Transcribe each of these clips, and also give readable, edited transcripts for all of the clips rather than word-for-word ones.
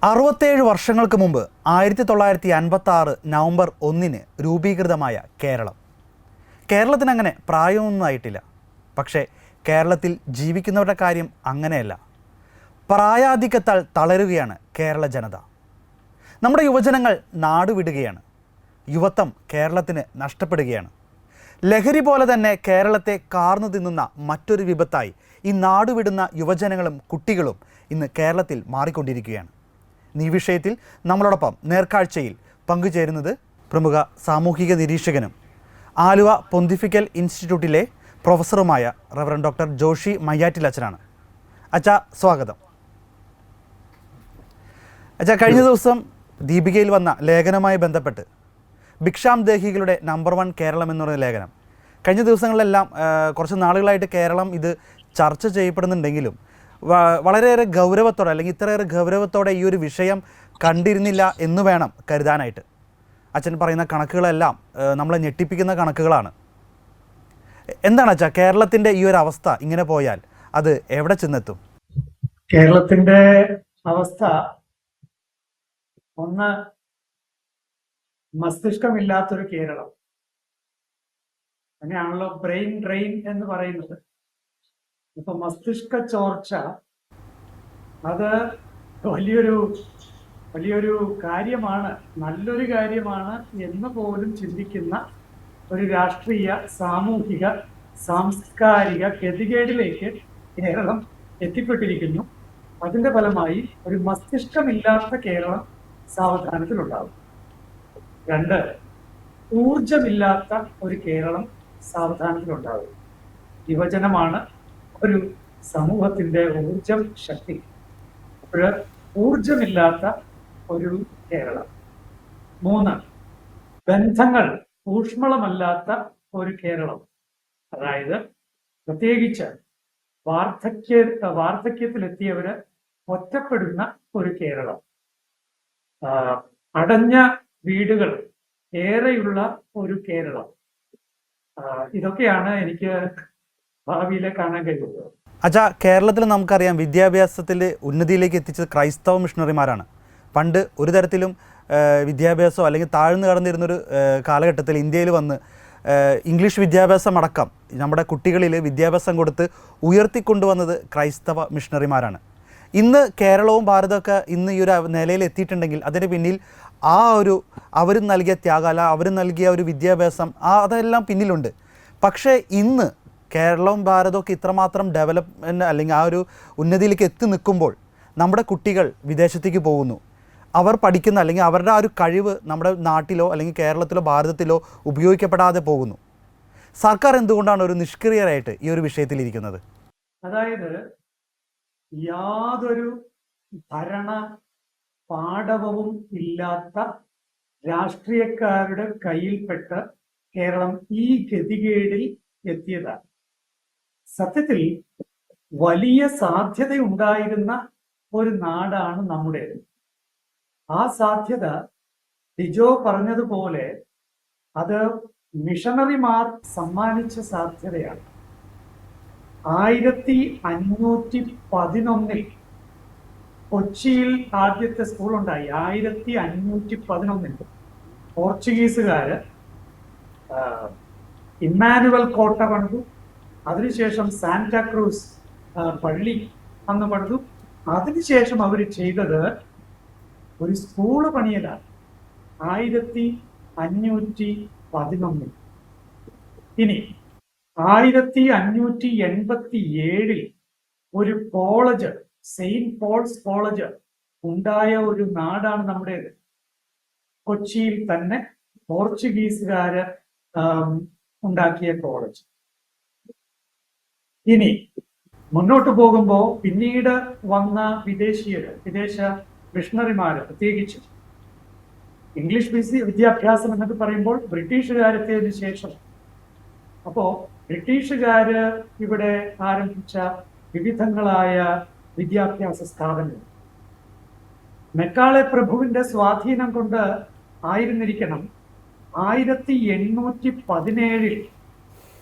67 വർഷങ്ങൾക്ക് മുമ്പ് 1956 നവംബർ 1 രൂപീകൃതമായ കേരളം. കേരളത്തിനങ്ങനെ പ്രായമൊന്നും ആയിട്ടില്ല. പക്ഷേ കേരളത്തിൽ ജീവിക്കുന്നവരുടെ കാര്യം അങ്ങനെയല്ല. പ്രായാധിക്യത്താൽ തളരുകയാണ് കേരള ജനത. നമ്മുടെ യുവജനങ്ങൾ നാടുവിടുകയാണ്. യുവത്വം കേരളത്തിന് നഷ്ടപ്പെടുകയാണ്. ലഹരി പോലെ തന്നെ കേരളത്തെ കാർന്നു തിന്നുന്ന മറ്റൊരു വിപത്തായി ഈ നാടുവിടുന്ന യുവജനങ്ങളും കുട്ടികളും ഇന്ന് കേരളത്തിൽ മാറിക്കൊണ്ടിരിക്കുകയാണ്. ഈ വിഷയത്തിൽ നമ്മളോടൊപ്പം നേർക്കാഴ്ചയിൽ പങ്കുചേരുന്നത് പ്രമുഖ സാമൂഹിക നിരീക്ഷകനും ആലുവ പൊന്തിഫിക്കൽ ഇൻസ്റ്റിറ്റ്യൂട്ടിലെ പ്രൊഫസറുമായ റവറൻഡ് ഡോക്ടർ ജോഷി മയ്യാറ്റിൽ അച്ഛനാണ്. അച്ഛാ, സ്വാഗതം. അച്ഛാ, കഴിഞ്ഞ ദിവസം ദീപികയിൽ വന്ന ലേഖനവുമായി ബന്ധപ്പെട്ട് ഭിക്ഷാം ദേഹികളുടെ നമ്പർ 1 കേരളം എന്ന് പറയുന്ന ലേഖനം, കഴിഞ്ഞ ദിവസങ്ങളിലെല്ലാം കുറച്ച് നാളുകളായിട്ട് കേരളം ഇത് ചർച്ച ചെയ്യപ്പെടുന്നുണ്ടെങ്കിലും വളരെയേറെ ഗൗരവത്തോടെ, അല്ലെങ്കിൽ ഇത്രയേറെ ഗൗരവത്തോടെ ഈ ഒരു വിഷയം കണ്ടിരുന്നില്ല എന്ന് വേണം കരുതാനായിട്ട്. അച്ഛൻ പറയുന്ന കണക്കുകളെല്ലാം നമ്മളെ ഞെട്ടിപ്പിക്കുന്ന കണക്കുകളാണ്. എന്താണ് അച്ഛാ കേരളത്തിൻ്റെ ഈ ഒരു അവസ്ഥ ഇങ്ങനെ പോയാൽ അത് എവിടെ ചെന്നെത്തും? കേരളത്തിന്റെ അവസ്ഥ ഒന്ന്, മസ്തിഷ്കമില്ലാത്തൊരു കേരളം. അങ്ങനെയാണല്ലോ ബ്രെയിൻ ഡ്രെയിൻ എന്ന് പറയുന്നത്. ഇപ്പൊ മസ്തിഷ്ക ചോർച്ച അത് വലിയൊരു കാര്യമാണ്, നല്ലൊരു കാര്യമാണ് എന്ന് പോലും ചിന്തിക്കുന്ന ഒരു രാഷ്ട്രീയ, സാമൂഹിക, സാംസ്കാരിക ഗതികേടിലേക്ക് കേരളം എത്തിപ്പെട്ടിരിക്കുന്നു. അതിന്റെ ഫലമായി ഒരു മസ്തിഷ്കമില്ലാത്ത കേരളം സാവധാനത്തിലുണ്ടാകും. 2, ഊർജമില്ലാത്ത ഒരു കേരളം സാവധാനത്തിലുണ്ടാകും. യുവജനമാണ് ഒരു സമൂഹത്തിന്റെ ഊർജം, ശക്തി. അപ്പോൾ ഊർജമില്ലാത്ത ഒരു കേരളം. 3, ബന്ധങ്ങൾ ഊഷ്മളമല്ലാത്ത ഒരു കേരളം. അതായത് പ്രത്യേകിച്ച് വാർദ്ധക്യത്തിലെത്തിയവര് ഒറ്റപ്പെടുന്ന ഒരു കേരളം. അടഞ്ഞ വീടുകൾ ഏറെയുള്ള ഒരു കേരളം. ഇതൊക്കെയാണ് എനിക്ക് ഭാവിയിലെ കാണാൻ കഴിയുന്നത്. അച്ഛാ, കേരളത്തിൽ നമുക്കറിയാം വിദ്യാഭ്യാസത്തിൽ ഉന്നതിയിലേക്ക് എത്തിച്ചത് ക്രൈസ്തവ മിഷണറിമാരാണ്. പണ്ട് ഒരു തരത്തിലും വിദ്യാഭ്യാസമോ അല്ലെങ്കിൽ താഴ്ന്നു കടന്നിരുന്നൊരു കാലഘട്ടത്തിൽ ഇന്ത്യയിൽ വന്ന് ഇംഗ്ലീഷ് വിദ്യാഭ്യാസം അടക്കം നമ്മുടെ കുട്ടികളിൽ വിദ്യാഭ്യാസം കൊടുത്ത് ഉയർത്തിക്കൊണ്ടുവന്നത് ക്രൈസ്തവ മിഷണറിമാരാണ്. ഇന്ന് കേരളവും ഭാരതമൊക്കെ ഇന്ന് ഈ ഒരു നിലയിൽ എത്തിയിട്ടുണ്ടെങ്കിൽ അതിന് പിന്നിൽ അവരും നൽകിയ ത്യാഗം, അവരും നൽകിയ ഒരു വിദ്യാഭ്യാസം അതെല്ലാം പിന്നിലുണ്ട്. പക്ഷേ ഇന്ന് കേരളവും ഭാരതമൊക്കെ ഇത്രമാത്രം ഡെവലപ്മെൻറ്റ് അല്ലെങ്കിൽ ആ ഒരു ഉന്നതിയിലേക്ക് എത്തി നിൽക്കുമ്പോൾ നമ്മുടെ കുട്ടികൾ വിദേശത്തേക്ക് പോകുന്നു. അവർ പഠിക്കുന്ന അല്ലെങ്കിൽ അവരുടെ ആ ഒരു കഴിവ് നമ്മുടെ നാട്ടിലോ അല്ലെങ്കിൽ കേരളത്തിലോ ഭാരതത്തിലോ ഉപയോഗിക്കപ്പെടാതെ പോകുന്നു. സർക്കാർ എന്തുകൊണ്ടാണ് ഒരു നിഷ്ക്രിയരായിട്ട് ഈ ഒരു വിഷയത്തിലിരിക്കുന്നത്? അതായത് യാതൊരു ഭരണ പാടവവും ഇല്ലാത്ത രാഷ്ട്രീയക്കാരുടെ കയ്യിൽപ്പെട്ട് കേരളം ഈ ഗതികേടിൽ എത്തിയതാണ്. സത്യത്തിൽ വലിയ സാധ്യതയുണ്ടായിരുന്ന ഒരു നാടാണ് നമ്മുടേത്. ആ സാധ്യത ഡിജോ പറഞ്ഞതുപോലെ അത് മിഷണറിമാർ സമ്മാനിച്ച സാധ്യതയാണ്. 1511 കൊച്ചിയിൽ ആദ്യത്തെ സ്കൂൾ ഉണ്ടായി. 1511 പോർച്ചുഗീസുകാര് ഇമ്മാനുവൽ കോട്ട പണിതു. അതിനുശേഷം സാന്റാക്രൂസ് പള്ളി അന്ന് പണിതു. അതിനുശേഷം അവർ ചെയ്തത് ഒരു സ്കൂള് പണിയലാണ്. 1511. ഇനി 1587 ഒരു കോളേജ്, സെയിന്റ് പോൾസ് കോളേജ് ഉണ്ടായ ഒരു നാടാണ് നമ്മുടേത്. കൊച്ചിയിൽ തന്നെ പോർച്ചുഗീസുകാര് ഉണ്ടാക്കിയ കോളേജ്. ഇനി മുന്നോട്ട് പോകുമ്പോൾ പിന്നീട് വന്ന വിദേശ മിഷണറിമാര്, പ്രത്യേകിച്ച് ഇംഗ്ലീഷ് വിദ്യാഭ്യാസം എന്നൊക്കെ പറയുമ്പോൾ ബ്രിട്ടീഷുകാരെത്തിയതിനു ശേഷം, അപ്പോ ബ്രിട്ടീഷുകാര് ഇവിടെ ആരംഭിച്ച വിവിധങ്ങളായ വിദ്യാഭ്യാസ സ്ഥാപനങ്ങൾ മെക്കാളെ പ്രഭുവിന്റെ സ്വാധീനം കൊണ്ട് ആയിരുന്നിരിക്കണം 1817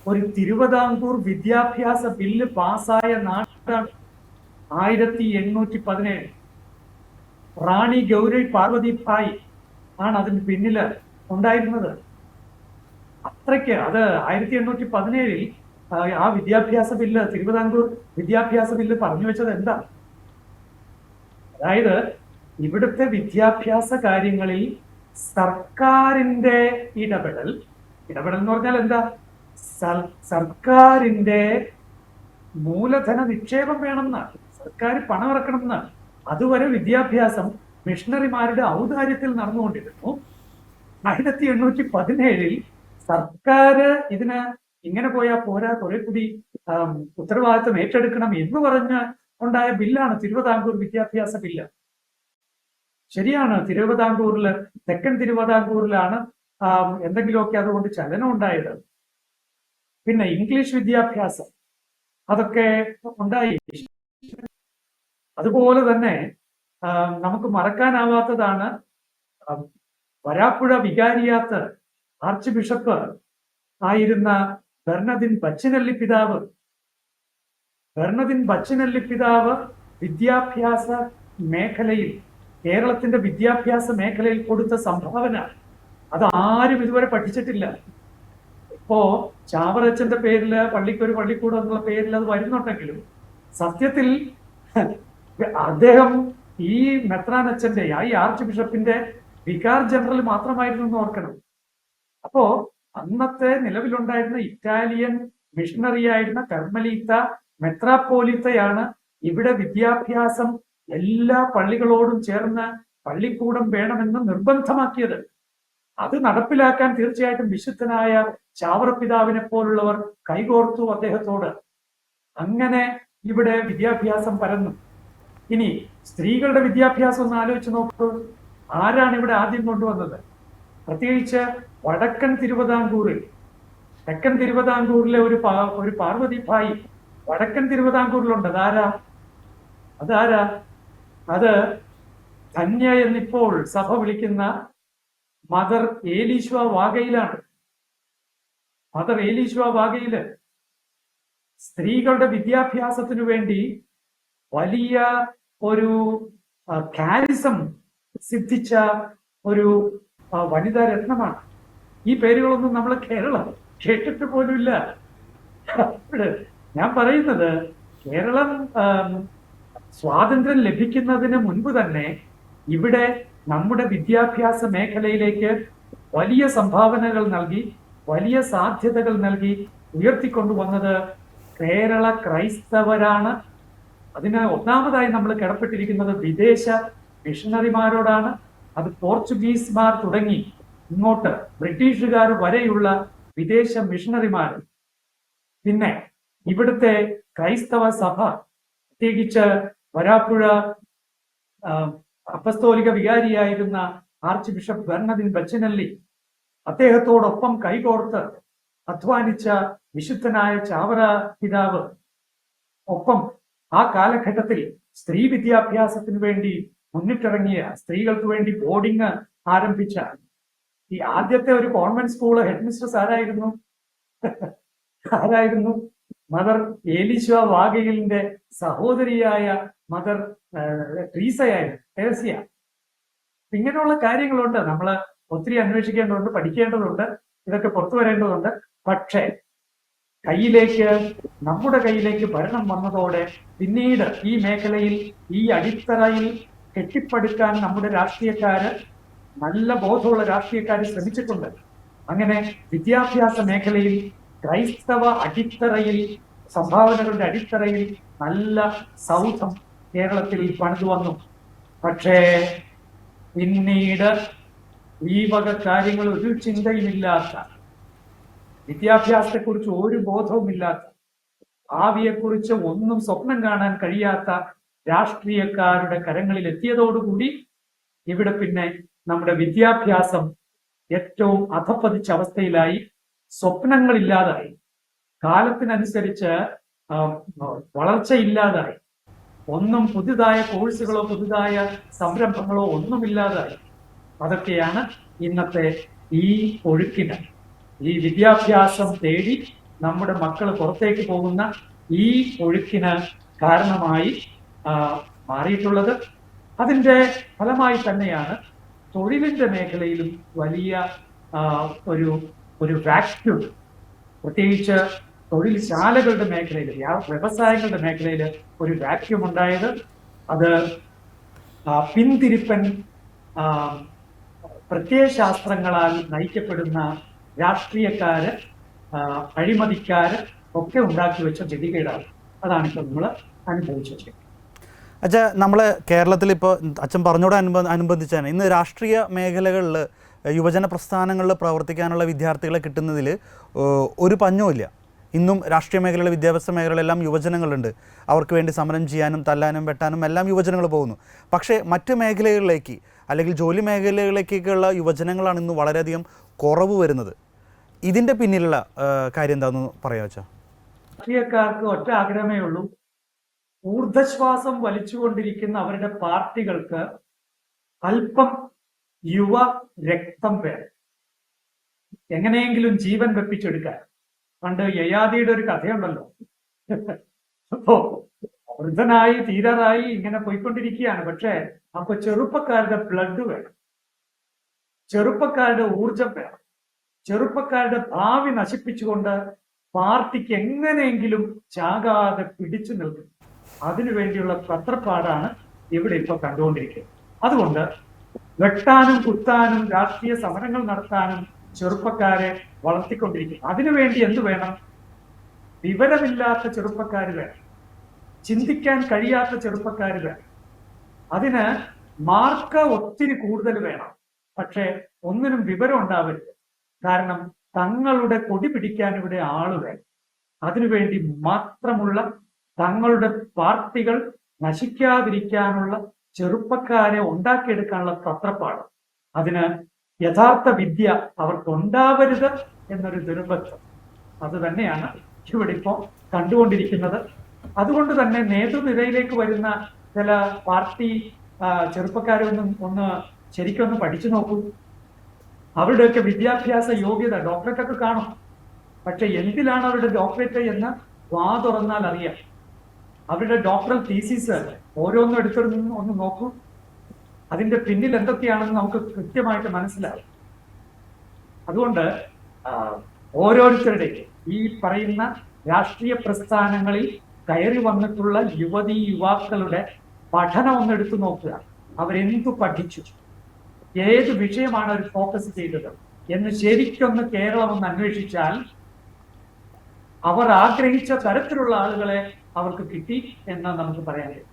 ഒരു തിരുവിതാംകൂർ വിദ്യാഭ്യാസ ബില്ല് പാസ്സായ നാടാണ് 1817. റാണി ഗൗരി പാർവതി ഭായ് ആണ് അതിന് പിന്നില് ഉണ്ടായിരുന്നത്. അത്രയ്ക്ക് അത് 1817 ആ വിദ്യാഭ്യാസ ബില്ല്, തിരുവിതാംകൂർ വിദ്യാഭ്യാസ ബില്ല് പറഞ്ഞു വെച്ചത് എന്താ? അതായത് ഇവിടുത്തെ വിദ്യാഭ്യാസ കാര്യങ്ങളിൽ സർക്കാരിന്റെ ഇടപെടൽ എന്ന് പറഞ്ഞാൽ എന്താ? സർക്കാരിന്റെ മൂലധന നിക്ഷേപം വേണമെന്നാണ്, സർക്കാർ പണം ഇറക്കണമെന്നാണ്. അതുവരെ വിദ്യാഭ്യാസം മിഷണറിമാരുടെ ഔദാര്യത്തിൽ നടന്നുകൊണ്ടിരുന്നു. 1817 സർക്കാർ ഇതിന് ഇങ്ങനെ പോയാൽ പോരാ, കുറെ കൂടി ഉത്തരവാദിത്വം ഏറ്റെടുക്കണം എന്ന് പറഞ്ഞ് ഉണ്ടായ ബില്ലാണ് തിരുവിതാംകൂർ വിദ്യാഭ്യാസ ബില്ല്. ശരിയാണ്, തിരുവിതാംകൂറില്, തെക്കൻ തിരുവിതാംകൂറിലാണ് എന്തെങ്കിലുമൊക്കെ അതുകൊണ്ട് ചലനം ഉണ്ടായത്. പിന്നെ ഇംഗ്ലീഷ് വിദ്യാഭ്യാസം അതൊക്കെ ഉണ്ടായി. അതുപോലെ തന്നെ നമുക്ക് മറക്കാനാവാത്തതാണ് വരാപ്പുഴ വികാരിയാത്ത് ആർച്ച് ബിഷപ്പ് ആയിരുന്ന ബെർണദിൻ ബച്ചിനല്ലി പിതാവ്. ബെർണദിൻ ബച്ചിനല്ലി പിതാവ് വിദ്യാഭ്യാസ മേഖലയിൽ, കേരളത്തിന്റെ വിദ്യാഭ്യാസ മേഖലയിൽ കൊടുത്ത സംഭാവന അത് ആരും ഇതുവരെ പഠിച്ചിട്ടില്ല. ഇപ്പോ ചാവറച്ചന്റെ പേരില് പള്ളിക്കൊരു പള്ളിക്കൂടം എന്നുള്ള പേരിൽ അത് വരുന്നുണ്ടെങ്കിലും സത്യത്തിൽ അദ്ദേഹം ഈ മെത്രാനച്ചന്റെ, ഈ ആർച്ച് ബിഷപ്പിന്റെ വികാർ ജനറൽ മാത്രമായിരുന്നു എന്ന് ഓർക്കണം. അപ്പോ അന്നത്തെ നിലവിലുണ്ടായിരുന്ന ഇറ്റാലിയൻ മിഷണറി ആയിരുന്ന കർമ്മലീത്ത മെത്രാപ്പോലിത്തയാണ് ഇവിടെ വിദ്യാഭ്യാസം എല്ലാ പള്ളികളോടും ചേർന്ന് പള്ളിക്കൂടം വേണമെന്ന് നിർബന്ധമാക്കിയത്. അത് നടപ്പിലാക്കാൻ തീർച്ചയായിട്ടും വിശുദ്ധനായ ചാവറപിതാവിനെ പോലുള്ളവർ കൈകോർത്തു അദ്ദേഹത്തോട്. അങ്ങനെ ഇവിടെ വിദ്യാഭ്യാസം പരന്നു. ഇനി സ്ത്രീകളുടെ വിദ്യാഭ്യാസം ഒന്ന് ആലോചിച്ച് നോക്കൂ. ആരാണ് ഇവിടെ ആദ്യം കൊണ്ടുവന്നത്? പ്രത്യേകിച്ച് വടക്കൻ തിരുവിതാംകൂറിൽ, തെക്കൻ തിരുവിതാംകൂറിലെ ഒരു പാർവതി ഭായി വടക്കൻ തിരുവിതാംകൂറിലുണ്ട്. അതാരാ? അത് ധന്യ എന്നിപ്പോൾ സഭ വിളിക്കുന്ന മദർ ഏലീശ്വ വാഗയിലാണ്. മദർ ഏലീശ്വ വാഗയില് സ്ത്രീകളുടെ വിദ്യാഭ്യാസത്തിനു വേണ്ടി വലിയ ഒരു കാരിസം സിദ്ധിച്ച ഒരു വനിതാ രത്നമാണ്. ഈ പേരുകളൊന്നും നമ്മൾ കേരളം കേട്ടിട്ട് പോലുമില്ല. ഞാൻ പറയുന്നത്, കേരളം സ്വാതന്ത്ര്യം ലഭിക്കുന്നതിന് മുൻപ് തന്നെ ഇവിടെ നമ്മുടെ വിദ്യാഭ്യാസ മേഖലയിലേക്ക് വലിയ സംഭാവനകൾ നൽകി, വലിയ സാധ്യതകൾ നൽകി ഉയർത്തിക്കൊണ്ടുവന്നത് കേരള ക്രൈസ്തവരാണ്. അതിന് ഒന്നാമതായി നമ്മൾ കടപ്പെട്ടിരിക്കുന്നത് വിദേശ മിഷണറിമാരോടാണ്. അത് പോർച്ചുഗീസുമാർ തുടങ്ങി ഇങ്ങോട്ട് ബ്രിട്ടീഷുകാർ വരെയുള്ള വിദേശ മിഷണറിമാർ. പിന്നെ ഇവിടുത്തെ ക്രൈസ്തവ സഭ, പ്രത്യേകിച്ച് വരാപ്പുഴ അപ്പസ്തോലിക വികാരിയായിരുന്ന ആർച്ച് ബിഷപ്പ് ബെർണദിൻ ബച്ചിനല്ലി, അദ്ദേഹത്തോടൊപ്പം കൈകോർത്ത് അധ്വാനിച്ച വിശുദ്ധനായ ചാവറ പിതാവ്, ഒപ്പം ആ കാലഘട്ടത്തിൽ സ്ത്രീ വിദ്യാഭ്യാസത്തിന് വേണ്ടി മുന്നിട്ടിറങ്ങിയ, സ്ത്രീകൾക്ക് വേണ്ടി ബോർഡിംഗ് ആരംഭിച്ച ഈ ആദ്യത്തെ ഒരു കോൺവെന്റ് സ്കൂള് ഹെഡ് മിസ്ട്രസ് ആരായിരുന്നു? മദർ ഏലീശ്വ വാഗയിലിന്റെ സഹോദരിയായ മദർ തെരേസ്യ. ഇങ്ങനെയുള്ള കാര്യങ്ങളുണ്ട്. നമ്മൾ ഒത്തിരി അന്വേഷിക്കേണ്ടതുണ്ട്, പഠിക്കേണ്ടതുണ്ട്, ഇതൊക്കെ പുറത്തു വരേണ്ടതുണ്ട്. പക്ഷേ നമ്മുടെ കയ്യിലേക്ക് ഭരണം വന്നതോടെ പിന്നീട് ഈ മേഖലയിൽ, ഈ അടിത്തറയിൽ കെട്ടിപ്പടുക്കാൻ നമ്മുടെ രാഷ്ട്രീയക്കാര്, നല്ല ബോധമുള്ള രാഷ്ട്രീയക്കാര് ശ്രമിച്ചിട്ടുണ്ട്. അങ്ങനെ വിദ്യാഭ്യാസ മേഖലയിൽ ക്രൈസ്തവ അടിത്തറയിൽ, സംഭാവനകളുടെ അടിത്തറയിൽ നല്ല സൗധം കേരളത്തിൽ പണിതു വന്നു. പക്ഷേ പിന്നീട് ഈ വക കാര്യങ്ങൾ ഒരു ചിന്തയുമില്ലാത്ത, വിദ്യാഭ്യാസത്തെക്കുറിച്ച് ഒരു ബോധവുമില്ലാത്ത, ഭാവിയെക്കുറിച്ച് ഒന്നും സ്വപ്നം കാണാൻ കഴിയാത്ത രാഷ്ട്രീയക്കാരുടെ കരങ്ങളിൽ എത്തിയതോടുകൂടി ഇവിടെ പിന്നെ നമ്മുടെ വിദ്യാഭ്യാസം ഏറ്റവും അധപ്പതിച്ച അവസ്ഥയിലായി, സ്വപ്നങ്ങളില്ലാതായി, കാലത്തിനനുസരിച്ച് വളർച്ചയില്ലാതായി, ഒന്നും പുതുതായ കോഴ്സുകളോ പുതുതായ സംരംഭങ്ങളോ ഒന്നുമില്ലാതായി. അതൊക്കെയാണ് ഇന്നത്തെ ഈ ഒഴുക്കിന്, ഈ വിദ്യാഭ്യാസം തേടി നമ്മുടെ മക്കൾ പുറത്തേക്ക് പോകുന്ന ഈ ഒഴുക്കിന് കാരണമായി മാറിയിട്ടുള്ളത്. അതിൻ്റെ ഫലമായി തന്നെയാണ് തൊഴിലിന്റെ മേഖലയിലും വലിയ ഒരു ഒരു വാക്യൂം, പ്രത്യേകിച്ച് തൊഴിൽശാലകളുടെ മേഖലയിൽ, വ്യവസായങ്ങളുടെ മേഖലയിൽ ഒരു വാക്യൂം ഉണ്ടായത്. അത് പിന്തിരിപ്പൻ പ്രത്യയശാസ്ത്രങ്ങളാൽ നയിക്കപ്പെടുന്ന രാഷ്ട്രീയക്കാര്, അഴിമതിക്കാര് ഒക്കെ ഉണ്ടാക്കി വെച്ച ഗതികേടാണ്. അതാണ് ഇപ്പോൾ നമ്മൾ അനുഭവിച്ചത്. അച്ഛാ, നമ്മൾ കേരളത്തിൽ ഇപ്പോൾ അച്ഛൻ പറഞ്ഞോട് അനുബന്ധിച്ചാണ് ഇന്ന് രാഷ്ട്രീയ മേഖലകളിൽ യുവജന പ്രസ്ഥാനങ്ങളിൽ പ്രവർത്തിക്കാനുള്ള വിദ്യാർത്ഥികളെ കിട്ടുന്നതിൽ ഒരു പഞ്ഞവുമില്ല. ഇന്നും രാഷ്ട്രീയ മേഖലയിലെ വിദ്യാഭ്യാസ മേഖലകളിലെല്ലാം യുവജനങ്ങളുണ്ട്. അവർക്ക് വേണ്ടി സമരം ചെയ്യാനും തല്ലാനും വെട്ടാനും എല്ലാം യുവജനങ്ങൾ പോകുന്നു. പക്ഷേ മറ്റ് മേഖലകളിലേക്ക് അല്ലെങ്കിൽ ജോലി മേഖലകളിലേക്കുള്ള യുവജനങ്ങളാണ് ഇന്ന് വളരെയധികം കുറവ് വരുന്നത്. ഇതിൻ്റെ പിന്നിലുള്ള കാര്യം എന്താണെന്ന് പറയാം വെച്ചാൽ? രാഷ്ട്രീയക്കാർക്ക് ഒറ്റ ആഗ്രഹമേ ഉള്ളൂ, ഊർദ്ധശ്വാസം വലിച്ചുകൊണ്ടിരിക്കുന്ന അവരുടെ പാർട്ടികൾക്ക് അല്പം യുവ രക്തം വേണം, എങ്ങനെയെങ്കിലും ജീവൻ വെപ്പിച്ചെടുക്കാൻ. പണ്ട് യയാതിയുടെ ഒരു കഥയുണ്ടല്ലോ, അപ്പോ വൃദ്ധനായി തീരാറായി ഇങ്ങനെ പോയിക്കൊണ്ടിരിക്കുകയാണ്. പക്ഷെ അപ്പൊ ചെറുപ്പക്കാരുടെ ബ്ലഡ് വേണം, ചെറുപ്പക്കാരുടെ ഊർജം വേണം, ചെറുപ്പക്കാരുടെ ഭാവി നശിപ്പിച്ചുകൊണ്ട് പാർട്ടിക്ക് എങ്ങനെയെങ്കിലും ചാകാതെ പിടിച്ചു നിൽക്കും. അതിനുവേണ്ടിയുള്ള തത്രപ്പാടാണ് ഇവിടെ ഇപ്പൊ കണ്ടുകൊണ്ടിരിക്കുന്നത്. അതുകൊണ്ട് വെട്ടാനും കുത്താനും രാഷ്ട്രീയ സമരങ്ങൾ നടത്താനും ചെറുപ്പക്കാരെ വളർത്തിക്കൊണ്ടിരിക്കും. അതിനുവേണ്ടി എന്തു വേണം? വിവരമില്ലാത്ത ചെറുപ്പക്കാർ വേണം, ചിന്തിക്കാൻ കഴിയാത്ത ചെറുപ്പക്കാർ വേണം. അതിന് മാർക്ക് ഒത്തിരി കൂടുതൽ വേണം, പക്ഷെ ഒന്നിനും വിവരം ഉണ്ടാവരുത്. കാരണം തങ്ങളുടെ കൊടി പിടിക്കാൻ ഇവിടെ ആള് വേണം. അതിനുവേണ്ടി മാത്രമുള്ള തങ്ങളുടെ പാർട്ടികൾ നശിക്കാതിരിക്കാനുള്ള ചെറുപ്പക്കാരെ ഉണ്ടാക്കിയെടുക്കാനുള്ള തത്രപ്പാട്, അതിന് യഥാർത്ഥ വിദ്യ അവർക്ക് ഉണ്ടാവരുത് എന്നൊരു ദുർബന്ധം, അത് തന്നെയാണ് ഇവിടെ ഇപ്പോൾ കണ്ടുകൊണ്ടിരിക്കുന്നത്. അതുകൊണ്ട് തന്നെ നേതൃനിരയിലേക്ക് വരുന്ന ചില പാർട്ടി ചെറുപ്പക്കാരെ ഒന്ന് ശരിക്കൊന്ന് പഠിച്ചു നോക്കൂ. അവരുടെയൊക്കെ വിദ്യാഭ്യാസ യോഗ്യത ഡോക്ടറേറ്റ് ഒക്കെ കാണും, പക്ഷെ എന്തിലാണ് അവരുടെ ഡോക്ടറേറ്റ് എന്ന് വാ തുറന്നാൽ അറിയാം. അവരുടെ ഡോക്ടറൽ തീസിസ് ഓരോന്നും എടുത്തിരുന്ന് ഒന്ന് നോക്കൂ, അതിന്റെ പിന്നിൽ എന്തൊക്കെയാണെന്ന് നമുക്ക് കൃത്യമായിട്ട് മനസ്സിലാവും. അതുകൊണ്ട് ഓരോരുത്തരുടെയും ഈ പറയുന്ന രാഷ്ട്രീയ പ്രസ്ഥാനങ്ങളിൽ കയറി വന്നിട്ടുള്ള യുവാക്കളുടെ പഠനം ഒന്ന് എടുത്തു നോക്കുക. അവരെന്തു പഠിച്ചു, ഏത് വിഷയമാണ് അവർ ഫോക്കസ് ചെയ്തത് എന്ന് ശരിക്കൊന്ന് കേരളം ഒന്ന് അന്വേഷിച്ചാൽ അവർ ആഗ്രഹിച്ച തരത്തിലുള്ള ആളുകളെ അവർക്ക് കിട്ടി എന്ന് നമുക്ക് പറയാൻ കഴിയും.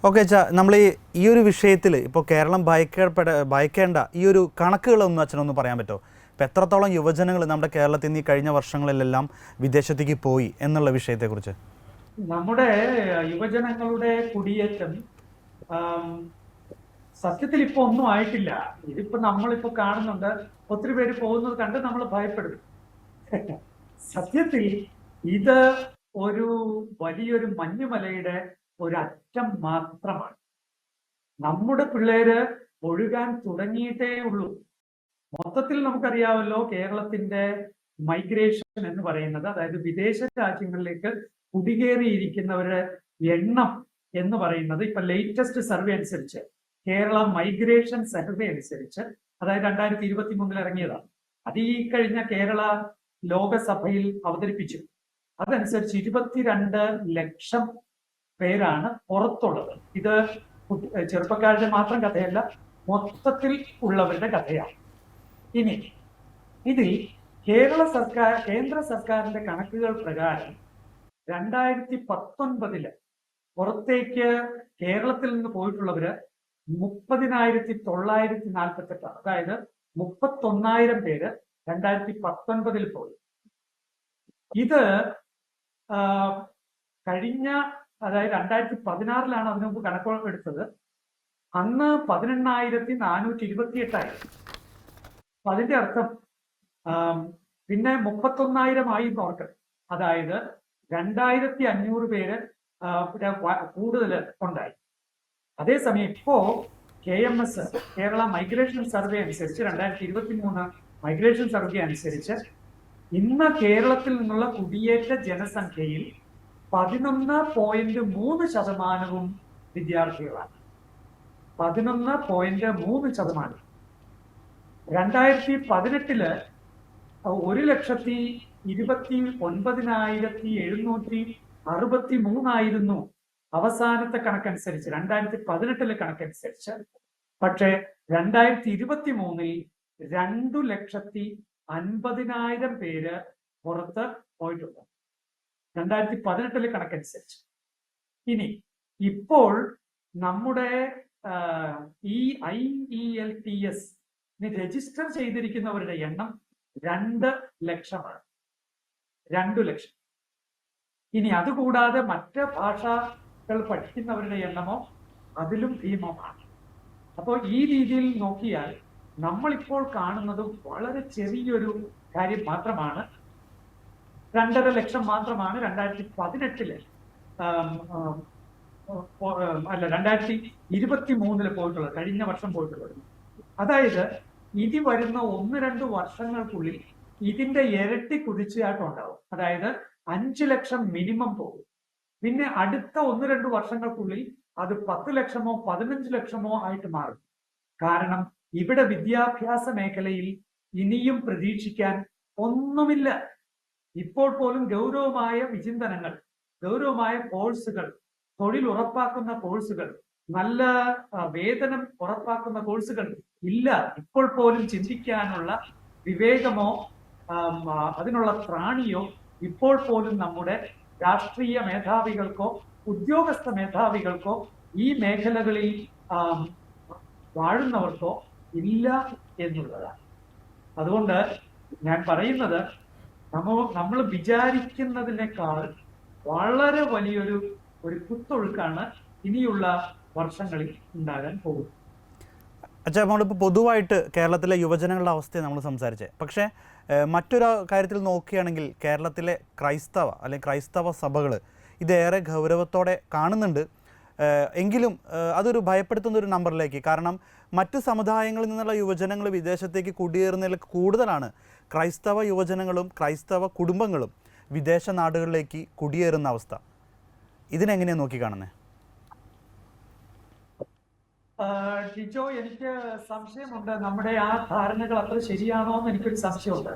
ഓക്കെ അച്ഛാ, നമ്മൾ ഈ ഒരു വിഷയത്തിൽ ഇപ്പോൾ കേരളം ഭയക്കേണ്ട ഈ ഒരു കണക്കുകളൊന്നും അച്ഛനൊന്ന് പറയാൻ പറ്റുമോ? ഇപ്പം എത്രത്തോളം യുവജനങ്ങൾ നമ്മുടെ കേരളത്തിൽ നിന്ന് ഈ കഴിഞ്ഞ വർഷങ്ങളിലെല്ലാം വിദേശത്തേക്ക് പോയി എന്നുള്ള വിഷയത്തെക്കുറിച്ച്? നമ്മുടെ യുവജനങ്ങളുടെ കുടിയേറ്റം സത്യത്തിൽ ഇപ്പൊ ഒന്നും ആയിട്ടില്ല. ഇതിപ്പോ നമ്മളിപ്പോ കാണുന്നുണ്ട്, ഒത്തിരി പേര് പോകുന്നത് കണ്ട് നമ്മൾ ഭയപ്പെടുന്നു. സത്യത്തിൽ ഇത് ഒരു വലിയൊരു മഞ്ഞുമലയുടെ ഒരറ്റം മാത്രമാണ്. നമ്മുടെ പിള്ളേര് ഒഴുകാൻ തുടങ്ങിയിട്ടേ ഉള്ളൂ. മൊത്തത്തിൽ നമുക്കറിയാമല്ലോ കേരളത്തിന്റെ മൈഗ്രേഷൻ എന്ന് പറയുന്നത്, അതായത് വിദേശ രാജ്യങ്ങളിലേക്ക് കുടികേറിയിരിക്കുന്നവരുടെ എണ്ണം എന്ന് പറയുന്നത് ഇപ്പൊ ലേറ്റസ്റ്റ് സർവേ അനുസരിച്ച്, കേരള മൈഗ്രേഷൻ സർവേ അനുസരിച്ച്, അതായത് 2023 ഇറങ്ങിയതാണ്. അത് ഈ കഴിഞ്ഞ കേരള ലോകസഭയിൽ അവതരിപ്പിച്ചു. അതനുസരിച്ച് 22 ലക്ഷം പേരാണ് പുറത്തുള്ളത്. ഇത് ചെറുപ്പക്കാരുടെ മാത്രം കഥയല്ല, മൊത്തത്തിൽ ഉള്ളവരുടെ കഥയാണ്. ഇനി ഇതിൽ കേന്ദ്ര സർക്കാരിന്റെ കണക്കുകൾ പ്രകാരം 2019 പുറത്തേക്ക് കേരളത്തിൽ നിന്ന് പോയിട്ടുള്ളവര് 30,948, അതായത് 31,000 പേര് 2019 പോയി. ഇത് കഴിഞ്ഞ, അതായത് 2016 അതിനു മുമ്പ് കണക്കുകൾ എടുത്തത്. അന്ന് 18,428. അപ്പൊ അതിന്റെ അർത്ഥം പിന്നെ 31,000 ഓർക്കണം. അതായത് 2,500 പേര് കൂടുതൽ ഉണ്ടായി. അതേസമയം ഇപ്പോ KMS കേരള മൈഗ്രേഷൻ സർവേ അനുസരിച്ച് 2023 മൈഗ്രേഷൻ സർവേ അനുസരിച്ച് ഇന്ന് കേരളത്തിൽ നിന്നുള്ള കുടിയേറ്റ ജനസംഖ്യയിൽ 11.3% വിദ്യാർത്ഥികളാണ്. 11.3%. 2018 1,29,763 അവസാനത്തെ കണക്കനുസരിച്ച്, 2018 കണക്കനുസരിച്ച്. പക്ഷേ 2023 2,50,000 പേര് പുറത്ത് പോയിട്ടുണ്ട്, 2018 കണക്കനുസരിച്ച്. ഇനി ഇപ്പോൾ നമ്മുടെ ഈ IELTS രജിസ്റ്റർ ചെയ്തിരിക്കുന്നവരുടെ എണ്ണം 2 ലക്ഷമാണ്. 2 ലക്ഷം. ഇനി അതുകൂടാതെ മറ്റ് ഭാഷകൾ പഠിക്കുന്നവരുടെ എണ്ണമോ അതിലും ഭീമമാണ്. അപ്പോൾ ഈ രീതിയിൽ നോക്കിയാൽ നമ്മളിപ്പോൾ കാണുന്നത് വളരെ ചെറിയൊരു കാര്യം മാത്രമാണ്. 2.5 ലക്ഷം മാത്രമാണ് 2018 അല്ല 2023 പോയിട്ടുള്ളത്, കഴിഞ്ഞ വർഷം പോയിട്ടുള്ളത്. അതായത് ഇനി വരുന്ന 1-2 വർഷങ്ങൾക്കുള്ളിൽ ഇതിന്റെ ഇരട്ടി കുതിച്ചുചാട്ടം ഉണ്ടാവും. അതായത് 5 ലക്ഷം മിനിമം പോകും. പിന്നെ അടുത്ത 1-2 വർഷങ്ങൾക്കുള്ളിൽ അത് 10 ലക്ഷമോ 15 ലക്ഷമോ ആയിട്ട് മാറും. കാരണം ഇവിടെ വിദ്യാഭ്യാസ മേഖലയിൽ ഇനിയും പ്രതീക്ഷിക്കാൻ ഒന്നുമില്ല. ഇപ്പോൾ പോലും ഗൗരവമായ വിചിന്തനങ്ങൾ, ഗൗരവമായ കോഴ്സുകൾ, തൊഴിൽ ഉറപ്പാക്കുന്ന കോഴ്സുകൾ, നല്ല വേതനം ഉറപ്പാക്കുന്ന കോഴ്സുകൾ ഇല്ല. ഇപ്പോൾ പോലും ചിന്തിക്കാനുള്ള വിവേകമോ അതിനുള്ള ത്രാണിയോ ഇപ്പോൾ പോലും നമ്മുടെ രാഷ്ട്രീയ മേധാവികൾക്കോ ഉദ്യോഗസ്ഥ മേധാവികൾക്കോ ഈ മേഖലകളിൽ വാഴുന്നവർക്കോ ഇല്ല എന്നുള്ളതാണ്. അതുകൊണ്ട് ഞാൻ പറയുന്നത്, നമ്മൾ വിചാരിക്കുന്നതിനേക്കാൾ വളരെ വലിയൊരു കുത്തൊഴുക്കാണ് ഇനിയുള്ള വർഷങ്ങളിൽ ഉണ്ടാകാൻ പോകുന്നത്. അച്ഛാ, നമ്മളിപ്പോൾ പൊതുവായിട്ട് കേരളത്തിലെ യുവജനങ്ങളുടെ അവസ്ഥയെ നമ്മൾ സംസാരിച്ചത്. പക്ഷേ മറ്റൊരു കാര്യത്തിൽ നോക്കുകയാണെങ്കിൽ കേരളത്തിലെ ക്രൈസ്തവ സഭകൾ ഇതേറെ ഗൗരവത്തോടെ കാണുന്നുണ്ട്. എങ്കിലും അതൊരു ഭയപ്പെടുത്തുന്ന ഒരു നമ്പറിലേക്ക്, കാരണം മറ്റ് സമുദായങ്ങളിൽ നിന്നുള്ള യുവജനങ്ങൾ വിദേശത്തേക്ക് കുടിയേറുന്നതിൽ കൂടുതലാണ് ക്രൈസ്തവ യുവജനങ്ങളും ക്രൈസ്തവ കുടുംബങ്ങളും വിദേശ നാടുകളിലേക്ക് കുടിയേറുന്ന അവസ്ഥ. ഇതിനെങ്ങനെയാണ് നോക്കി കാണുന്നത്? ടിജോ, എനിക്ക് സംശയമുണ്ട്. നമ്മുടെ ആ ധാരണകൾ അത്ര ശരിയാണോ എന്ന് എനിക്കൊരു സംശയമുണ്ട്.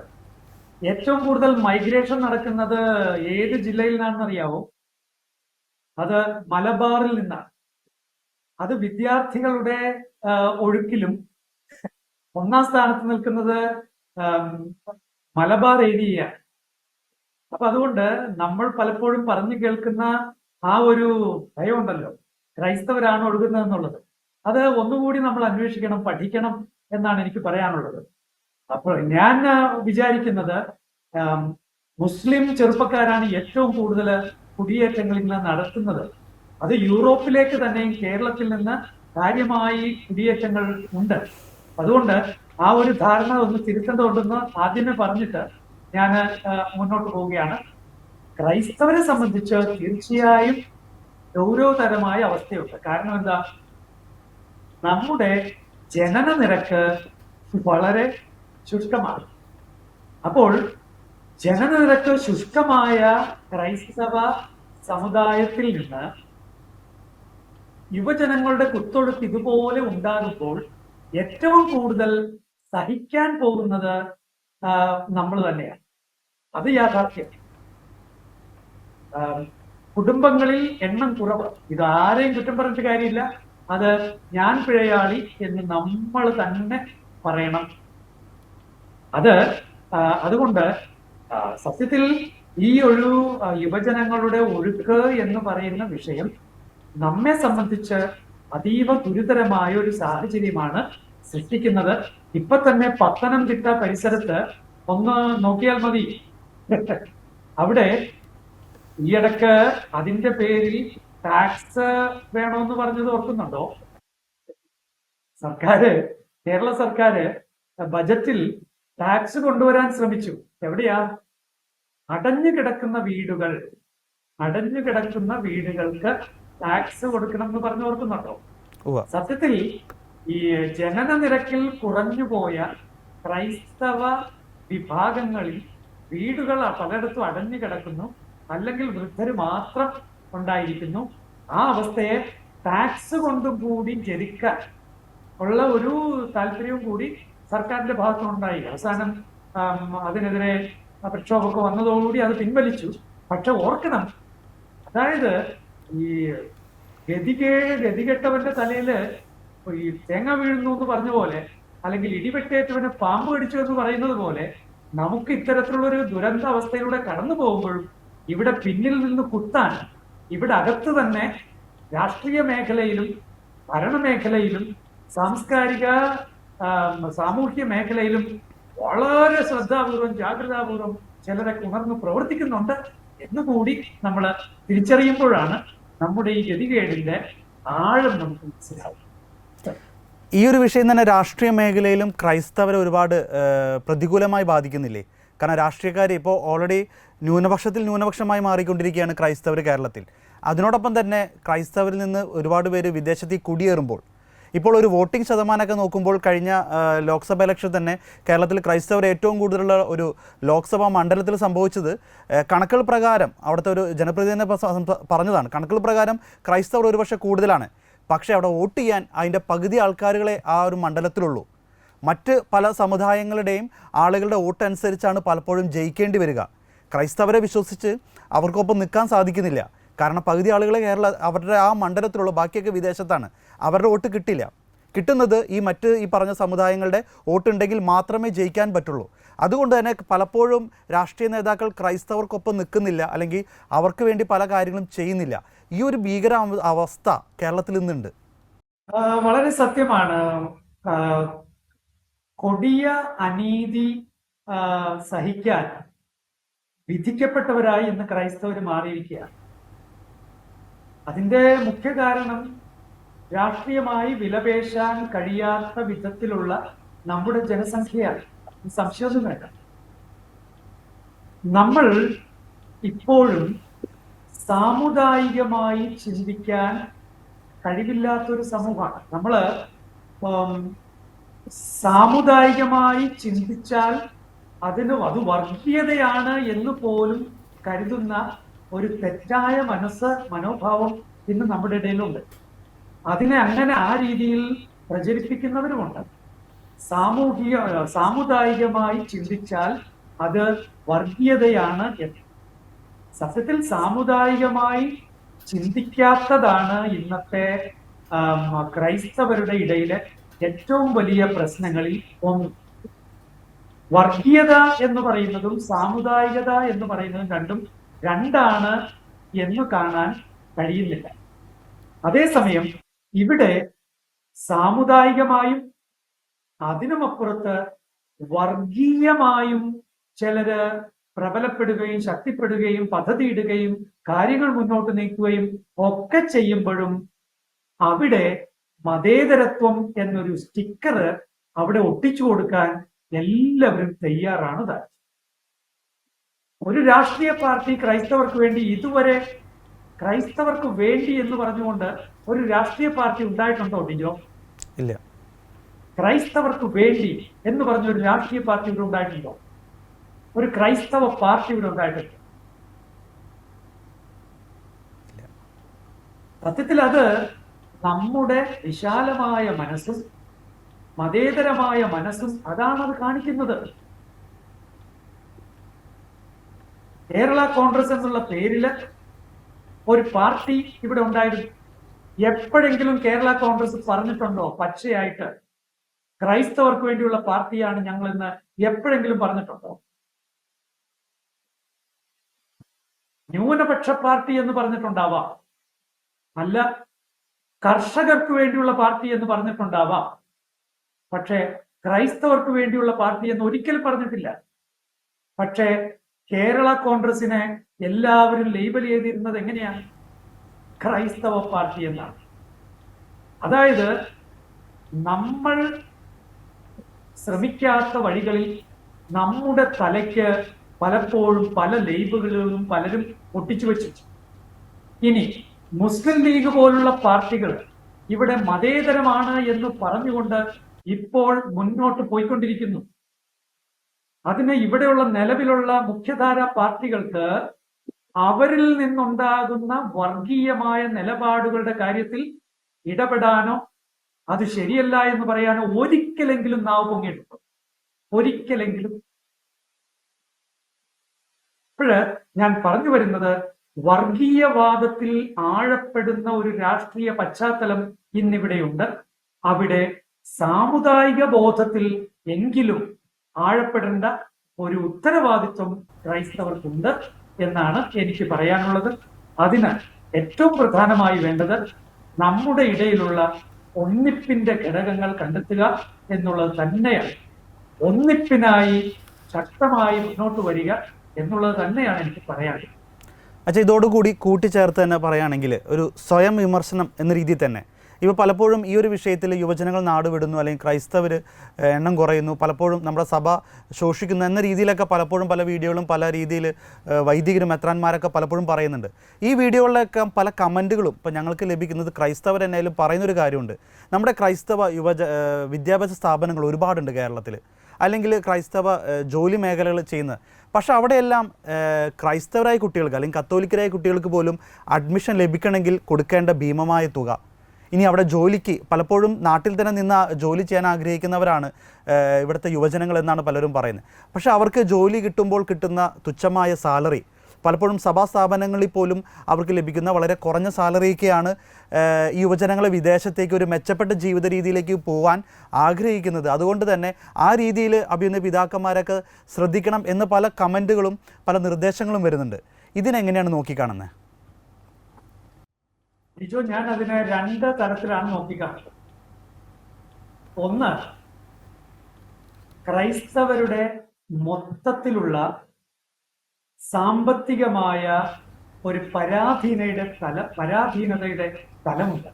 ഏറ്റവും കൂടുതൽ മൈഗ്രേഷൻ നടക്കുന്നത് ഏത് ജില്ലയിൽ നിന്നാണെന്ന് അറിയാവോ? അത് മലബാറിൽ നിന്നാണ്. അത് വിദ്യാർത്ഥികളുടെ ഒഴുക്കിലും 1ാം സ്ഥാനത്ത് നിൽക്കുന്നത് മലബാർ ഏരിയയാണ്. അപ്പൊ അതുകൊണ്ട് നമ്മൾ പലപ്പോഴും പറഞ്ഞു കേൾക്കുന്ന ആ ഒരു ഭയമുണ്ടല്ലോ, ക്രൈസ്തവരാണ് ഒഴുകുന്നതെന്നുള്ളത്, അത് ഒന്നുകൂടി നമ്മൾ അന്വേഷിക്കണം, പഠിക്കണം എന്നാണ് എനിക്ക് പറയാനുള്ളത്. അപ്പോൾ ഞാൻ വിചാരിക്കുന്നത് മുസ്ലിം ചെറുപ്പക്കാരാണ് ഏറ്റവും കൂടുതൽ കുടിയേറ്റങ്ങളിൽ നിന്ന് നടത്തുന്നത്. അത് യൂറോപ്പിലേക്ക് തന്നെയും കേരളത്തിൽ നിന്ന് കാര്യമായി കുടിയേറ്റങ്ങൾ ഉണ്ട്. അതുകൊണ്ട് ആ ഒരു ധാരണ ഒന്ന് തിരുത്തേണ്ടതുണ്ടെന്ന് ആദ്യമേ പറഞ്ഞിട്ട് ഞാൻ മുന്നോട്ട് പോവുകയാണ്. ക്രൈസ്തവരെ സംബന്ധിച്ച് തീർച്ചയായും ഗൗരവതരമായ അവസ്ഥയുണ്ട്. കാരണം എന്താ? നമ്മുടെ ജനന നിരക്ക് വളരെ ശുഷ്കമാണ്. അപ്പോൾ ജനന നിരക്ക് ശുഷ്കമായ ക്രൈസ്തവ സമുദായത്തിൽ നിന്ന് യുവജനങ്ങളുടെ കുത്തൊഴുക്ക് ഇതുപോലെ ഉണ്ടാകുമ്പോൾ ഏറ്റവും കൂടുതൽ സഹിക്കാൻ പോകുന്നത് നമ്മൾ തന്നെയാണ്. അത് യാഥാർത്ഥ്യം. കുടുംബങ്ങളിൽ എണ്ണം കുറവ്. ഇത് ആരെയും കുറ്റം പറഞ്ഞിട്ട് കാര്യമില്ല. അത് ഞാൻ പിഴയാളി എന്ന് നമ്മൾ തന്നെ പറയണം. അതുകൊണ്ട് സത്യത്തിൽ ഈ ഒരു യുവജനങ്ങളുടെ ഒഴുക്ക് എന്ന് പറയുന്ന വിഷയം നമ്മെ സംബന്ധിച്ച് അതീവ ഗുരുതരമായ ഒരു സാഹചര്യമാണ് സൃഷ്ടിക്കുന്നത്. ഇപ്പൊ തന്നെ പത്തനംതിട്ട പരിസരത്ത് ഒന്ന് നോക്കിയാൽ മതി. അവിടെ ഈയിടക്ക് അതിന്റെ പേരിൽ ടാക്സ് വേണമെന്ന് പറഞ്ഞത് ഓർക്കുന്നുണ്ടോ? കേരള സർക്കാര് ബജറ്റിൽ ടാക്സ് കൊണ്ടുവരാൻ ശ്രമിച്ചു. എവിടെയാ? അടഞ്ഞു കിടക്കുന്ന വീടുകൾക്ക് ടാക്സ് കൊടുക്കണം എന്ന് പറഞ്ഞു ഓർക്കുന്നുണ്ടോ? സത്യത്തിൽ ഈ ജനന നിരക്കിൽ കുറഞ്ഞുപോയ ക്രൈസ്തവ വിഭാഗങ്ങളിൽ വീടുകൾ പലയിടത്തും അടഞ്ഞു കിടക്കുന്നു, അല്ലെങ്കിൽ വൃദ്ധര് മാത്രം ഉണ്ടായിരിക്കുന്നു. ആ അവസ്ഥയെ ടാക്സ് കൊണ്ടും കൂടി ജനിക്കാൻ ഉള്ള ഒരു താല്പര്യവും കൂടി സർക്കാരിന്റെ ഭാഗത്തുനിന്നുണ്ടായി. അവസാനം അതിനെതിരെ പ്രക്ഷോഭമൊക്കെ വന്നതോടുകൂടി അത് പിൻവലിച്ചു. പക്ഷെ ഓർക്കണം, അതായത് ഈ ഗതികെട്ടവന്റെ തലയില് ഈ തേങ്ങ വീഴുന്നു എന്ന് പറഞ്ഞ പോലെ, അല്ലെങ്കിൽ ഇടിവെട്ടേറ്റവന് പാമ്പ് കടിച്ചു എന്ന് പറയുന്നത് പോലെ, നമുക്ക് ഇത്തരത്തിലുള്ള ഒരു ദുരന്ത അവസ്ഥയിലൂടെ കടന്നു പോകുമ്പോഴും ഇവിടെ പിന്നിൽ നിന്ന് കുത്താൻ ഇവിടെ അകത്ത് തന്നെ രാഷ്ട്രീയ മേഖലയിലും ഭരണമേഖലയിലും സാംസ്കാരിക സാമൂഹ്യ മേഖലയിലും വളരെ ശ്രദ്ധാപൂർവം ജാഗ്രതാപൂർവം ചിലരൊക്കെ ഉണർന്ന് പ്രവർത്തിക്കുന്നുണ്ട് എന്നുകൂടി നമ്മൾ തിരിച്ചറിയുമ്പോഴാണ് നമ്മുടെ ഈ ഗതികേടിന്റെ ആഴം നമുക്ക് മനസ്സിലാവും. ഈ ഒരു വിഷയം തന്നെ രാഷ്ട്രീയ മേഖലയിലും ക്രൈസ്തവരെ ഒരുപാട് പ്രതികൂലമായി ബാധിക്കുന്നില്ലേ? കാരണം രാഷ്ട്രീയക്കാർ ഇപ്പോൾ ഓൾറെഡി ന്യൂനപക്ഷമായി മാറിക്കൊണ്ടിരിക്കുകയാണ് ക്രൈസ്തവർ കേരളത്തിൽ. അതിനോടൊപ്പം തന്നെ ക്രൈസ്തവരിൽ നിന്ന് ഒരുപാട് പേര് വിദേശത്തേക്ക് കുടിയേറുമ്പോൾ ഇപ്പോൾ ഒരു വോട്ടിംഗ് ശതമാനമൊക്കെ നോക്കുമ്പോൾ കഴിഞ്ഞ ലോക്സഭ ഇലക്ഷൻ തന്നെ കേരളത്തിൽ ക്രൈസ്തവർ ഏറ്റവും കൂടുതലുള്ള ഒരു ലോക്സഭാ മണ്ഡലത്തിൽ സംഭവിച്ചത് കണക്കുകൾ പ്രകാരം അവിടുത്തെ ഒരു ജനപ്രതിനിധി പറഞ്ഞതാണ്. കണക്കുകൾ പ്രകാരം ക്രൈസ്തവർ ഒരുപക്ഷെ കൂടുതലാണ്. പക്ഷേ അവിടെ വോട്ട് ചെയ്യാൻ അതിൻ്റെ പകുതി ആൾക്കാരുകളെ ആ ഒരു മണ്ഡലത്തിലുള്ളൂ. മറ്റ് പല സമുദായങ്ങളുടെയും ആളുകളുടെ വോട്ട് അനുസരിച്ചാണ് പലപ്പോഴും ജയിക്കേണ്ടി വരിക. ക്രൈസ്തവരെ വിശ്വസിച്ച് അവർക്കൊപ്പം നിൽക്കാൻ സാധിക്കുന്നില്ല. കാരണം പകുതി ആളുകളെ അവരുടെ ആ മണ്ഡലത്തിലുള്ള, ബാക്കിയൊക്കെ വിദേശത്താണ്. അവരുടെ വോട്ട് കിട്ടില്ല. കിട്ടുന്നത് ഈ പറഞ്ഞ സമുദായങ്ങളുടെ വോട്ടുണ്ടെങ്കിൽ മാത്രമേ ജയിക്കാൻ പറ്റുള്ളൂ. അതുകൊണ്ട് തന്നെ പലപ്പോഴും രാഷ്ട്രീയ നേതാക്കൾ ക്രൈസ്തവർക്കൊപ്പം നിൽക്കുന്നില്ല, അല്ലെങ്കിൽ അവർക്ക് വേണ്ടി പല കാര്യങ്ങളും ചെയ്യുന്നില്ല. ഈ ഒരു ഭീകര അവസ്ഥ കേരളത്തിൽ നിന്നുണ്ട്. വളരെ സത്യമാണ്. കൊടിയ അനീതി സഹിക്കാൻ വിധിക്കപ്പെട്ടവരായി ഇന്ന് ക്രൈസ്തവർ മാറിയിരിക്കുകയാണ്. അതിന്റെ മുഖ്യ കാരണം രാഷ്ട്രീയമായി വിലപേശാൻ കഴിയാത്ത വിധത്തിലുള്ള നമ്മുടെ ജനസംഖ്യയാണ്. സംശയമൊന്നും വേണ്ട. നമ്മൾ ഇപ്പോഴും സാമുദായികമായി ചിന്തിക്കാൻ കഴിവില്ലാത്തൊരു സമൂഹമാണ്. നമ്മള് സാമുദായികമായി ചിന്തിച്ചാൽ അത് വർഗീയതയാണ് എന്ന് പോലും കരുതുന്ന ഒരു തെറ്റായ മനോഭാവം ഇന്ന് നമ്മുടെ ഇടയിലുണ്ട്. അതിനെ അങ്ങനെ ആ രീതിയിൽ പ്രചരിപ്പിക്കുന്നവരുമുണ്ട്. സാമുദായികമായി ചിന്തിച്ചാൽ അത് വർഗീയതയാണ് എന്ന്. സത്യത്തിൽ സാമുദായികമായി ചിന്തിക്കാത്തതാണ് ഇന്നത്തെ ക്രൈസ്തവരുടെ ഇടയിലെ ഏറ്റവും വലിയ പ്രശ്നങ്ങളിൽ ഒന്ന്. വർഗീയത എന്ന് പറയുന്നതും സാമുദായികത എന്ന് പറയുന്നതും രണ്ടാണ് എന്ന് കാണാൻ കഴിയുന്നില്ല. അതേസമയം ഇവിടെ സാമുദായികമായും അതിനുമപ്പുറത്ത് വർഗീയമായും ചിലര് പ്രബലപ്പെടുകയും ശക്തിപ്പെടുകയും പദ്ധതിയിടുകയും കാര്യങ്ങൾ മുന്നോട്ട് നീക്കുകയും ഒക്കെ ചെയ്യുമ്പോഴും അവിടെ മതേതരത്വം എന്നൊരു സ്റ്റിക്കർ അവിടെ ഒട്ടിച്ചു കൊടുക്കാൻ എല്ലാവരും തയ്യാറാണ് താൻ. ഒരു രാഷ്ട്രീയ പാർട്ടി ക്രൈസ്തവർക്ക് വേണ്ടി ഇതുവരെ ക്രൈസ്തവർക്ക് വേണ്ടി എന്ന് പറഞ്ഞുകൊണ്ട് ഒരു രാഷ്ട്രീയ പാർട്ടി ഉണ്ടായിട്ടുണ്ടോ ഡിജോ? ഇല്ല. ക്രൈസ്തവർക്ക് വേണ്ടി എന്ന് പറഞ്ഞ ഒരു രാഷ്ട്രീയ പാർട്ടി ഇവിടെ ഉണ്ടായിട്ടുണ്ടോ? ഒരു ക്രൈസ്തവ പാർട്ടി ഇവിടെ ഉണ്ടായിട്ടുണ്ട്? സത്യത്തിൽ അത് നമ്മുടെ വിശാലമായ മനസ്സും മതേതരമായ മനസ്സും അതാണ് അത് കാണിക്കുന്നത്. കേരള കോൺഗ്രസ് എന്നുള്ള പേരില് ഒരു പാർട്ടി ഇവിടെ ഉണ്ടായിരുന്നു. എപ്പോഴെങ്കിലും കേരള കോൺഗ്രസ് പറഞ്ഞിട്ടുണ്ടോ പച്ചയായിട്ട് ക്രൈസ്തവർക്ക് വേണ്ടിയുള്ള പാർട്ടിയാണ് ഞങ്ങൾ എന്ന് എപ്പോഴെങ്കിലും പറഞ്ഞിട്ടുണ്ടോ? ന്യൂനപക്ഷ പാർട്ടി എന്ന് പറഞ്ഞിട്ടുണ്ടാവാം, അല്ല കർഷകർക്ക് വേണ്ടിയുള്ള പാർട്ടി എന്ന് പറഞ്ഞിട്ടുണ്ടാവാം. പക്ഷേ ക്രൈസ്തവർക്ക് വേണ്ടിയുള്ള പാർട്ടി എന്ന് ഒരിക്കലും പറഞ്ഞിട്ടില്ല. പക്ഷേ കേരള കോൺഗ്രസിനെ എല്ലാവരും ലേബൽ ചെയ്തിരുന്നത് എങ്ങനെയാണ്? ക്രൈസ്തവ പാർട്ടി എന്നാണ്. അതായത് നമ്മൾ ശ്രമിക്കാത്ത വഴികളിൽ നമ്മുടെ തലയ്ക്ക് പലപ്പോഴും പല ലേബലുകളും പലരും ഒട്ടിച്ചു വെച്ചു. ഇനി മുസ്ലിം ലീഗ് പോലുള്ള പാർട്ടികൾ ഇവിടെ മതേതരമാണ് എന്ന് പറഞ്ഞുകൊണ്ട് ഇപ്പോൾ മുന്നോട്ട് പോയിക്കൊണ്ടിരിക്കുന്നു. അതിന് ഇവിടെയുള്ള നിലവിലുള്ള മുഖ്യധാര പാർട്ടികൾക്ക് അവരിൽ നിന്നുണ്ടാകുന്ന വർഗീയമായ നിലപാടുകളുടെ കാര്യത്തിൽ ഇടപെടാനോ അത് ശരിയല്ല എന്ന് പറയാൻ ഒരിക്കലെങ്കിലും നാവ് പൊങ്ങിയിട്ടുണ്ടോ? ഒരിക്കലെങ്കിലും? അപ്പോഴ് ഞാൻ പറഞ്ഞു വരുന്നത്, വർഗീയവാദത്തിൽ ആഴപ്പെടുന്ന ഒരു രാഷ്ട്രീയ പശ്ചാത്തലം ഇന്നിവിടെയുണ്ട്. അവിടെ സാമുദായിക ബോധത്തിൽ എങ്കിലും ആഴപ്പെടേണ്ട ഒരു ഉത്തരവാദിത്വം ക്രൈസ്തവർക്കുണ്ട് എന്നാണ് എനിക്ക് പറയാനുള്ളത്. അതിന് ഏറ്റവും പ്രധാനമായി വേണ്ടത് നമ്മുടെ ഇടയിലുള്ള ഒന്നിപ്പിന്റെ ഘടകങ്ങൾ കണ്ടെത്തുക എന്നുള്ളത് തന്നെയാണ്. ഒന്നിപ്പിനായി ശക്തമായി മുന്നോട്ട് വരിക എന്നുള്ളത് തന്നെയാണ് എനിക്ക് പറയാനുള്ളത്. അച്ഛാ, ഇതോടുകൂടി കൂട്ടിച്ചേർത്ത് തന്നെ പറയുകയാണെങ്കിൽ ഒരു സ്വയം വിമർശനം എന്ന രീതിയിൽ തന്നെ ഇപ്പോൾ പലപ്പോഴും ഈ ഒരു വിഷയത്തിൽ യുവജനങ്ങൾ നാടുവിടുന്നു, അല്ലെങ്കിൽ ക്രൈസ്തവർ എണ്ണം കുറയുന്നു, പലപ്പോഴും നമ്മുടെ സഭ ശോഷിക്കുന്നു എന്ന രീതിയിലൊക്കെ പലപ്പോഴും പല വീഡിയോകളും പല രീതിയിൽ വൈദികരും മെത്രാന്മാരൊക്കെ പലപ്പോഴും പറയുന്നുണ്ട്. ഈ വീഡിയോകളിലൊക്കെ പല കമൻറ്റുകളും ഇപ്പോൾ ഞങ്ങൾക്ക് ലഭിക്കുന്നത് ക്രൈസ്തവർ എന്നായാലും പറയുന്നൊരു കാര്യമുണ്ട്. നമ്മുടെ ക്രൈസ്തവ വിദ്യാഭ്യാസ സ്ഥാപനങ്ങൾ ഒരുപാടുണ്ട് കേരളത്തിൽ, അല്ലെങ്കിൽ ക്രൈസ്തവ ജോലി മേഖലകൾ ചെയ്യുന്നത്. പക്ഷേ അവിടെയെല്ലാം ക്രൈസ്തവരായ കുട്ടികൾക്ക് അല്ലെങ്കിൽ കത്തോലിക്കരായ കുട്ടികൾക്ക് പോലും അഡ്മിഷൻ ലഭിക്കണമെങ്കിൽ കൊടുക്കേണ്ട ഭീമമായ തുക. ഇനി അവിടെ ജോലിക്ക് പലപ്പോഴും നാട്ടിൽ തന്നെ നിന്ന് ജോലി ചെയ്യാൻ ആഗ്രഹിക്കുന്നവരാണ് ഇവിടുത്തെ യുവജനങ്ങൾ എന്നാണ് പലരും പറയുന്നത്. പക്ഷേ അവർക്ക് ജോലി കിട്ടുമ്പോൾ കിട്ടുന്ന തുച്ഛമായ സാലറി, പലപ്പോഴും സഭാ സ്ഥാപനങ്ങളിൽ പോലും അവർക്ക് ലഭിക്കുന്ന വളരെ കുറഞ്ഞ സാലറിയൊക്കെയാണ് ഈ യുവജനങ്ങളെ വിദേശത്തേക്ക് ഒരു മെച്ചപ്പെട്ട ജീവിത രീതിയിലേക്ക് പോകാൻ ആഗ്രഹിക്കുന്നത്. അതുകൊണ്ട് തന്നെ ആ രീതിയിൽ അഭിനന്ദ പിതാക്കന്മാരൊക്കെ ശ്രദ്ധിക്കണം എന്ന് പല കമൻറ്റുകളും പല നിർദ്ദേശങ്ങളും വരുന്നുണ്ട്. ഇതിനെങ്ങനെയാണ് നോക്കിക്കാണുന്നത്? ലിജോ, ഞാൻ അതിനെ രണ്ട് തരത്തിലാണ് നോക്കിക്കാണുന്നത്. ഒന്ന്, ക്രൈസ്തവരുടെ മൊത്തത്തിലുള്ള സാമ്പത്തികമായ ഒരു പരാധീനതയുടെ തലമുണ്ട്.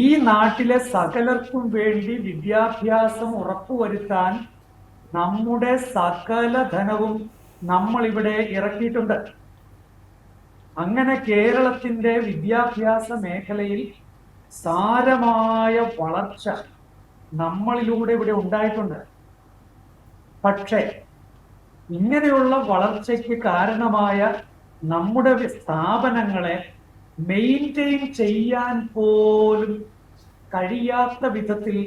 ഈ നാട്ടിലെ സകലർക്കും വേണ്ടി വിദ്യാഭ്യാസം ഉറപ്പുവരുത്താൻ നമ്മുടെ സകല ധനവും നമ്മൾ ഇവിടെ ഇറക്കിയിട്ടുണ്ട്. അങ്ങനെ കേരളത്തിന്റെ വിദ്യാഭ്യാസ മേഖലയിൽ സാരമായ വളർച്ച നമ്മളിലൂടെ ഇവിടെ ഉണ്ടായിട്ടുണ്ട്. പക്ഷേ ഇങ്ങനെയുള്ള വളർച്ചയ്ക്ക് കാരണമായ നമ്മുടെ സ്ഥാപനങ്ങളെ മെയിൻറ്റെയിൻ ചെയ്യാൻ പോലും കഴിയാത്ത വിധത്തിൽ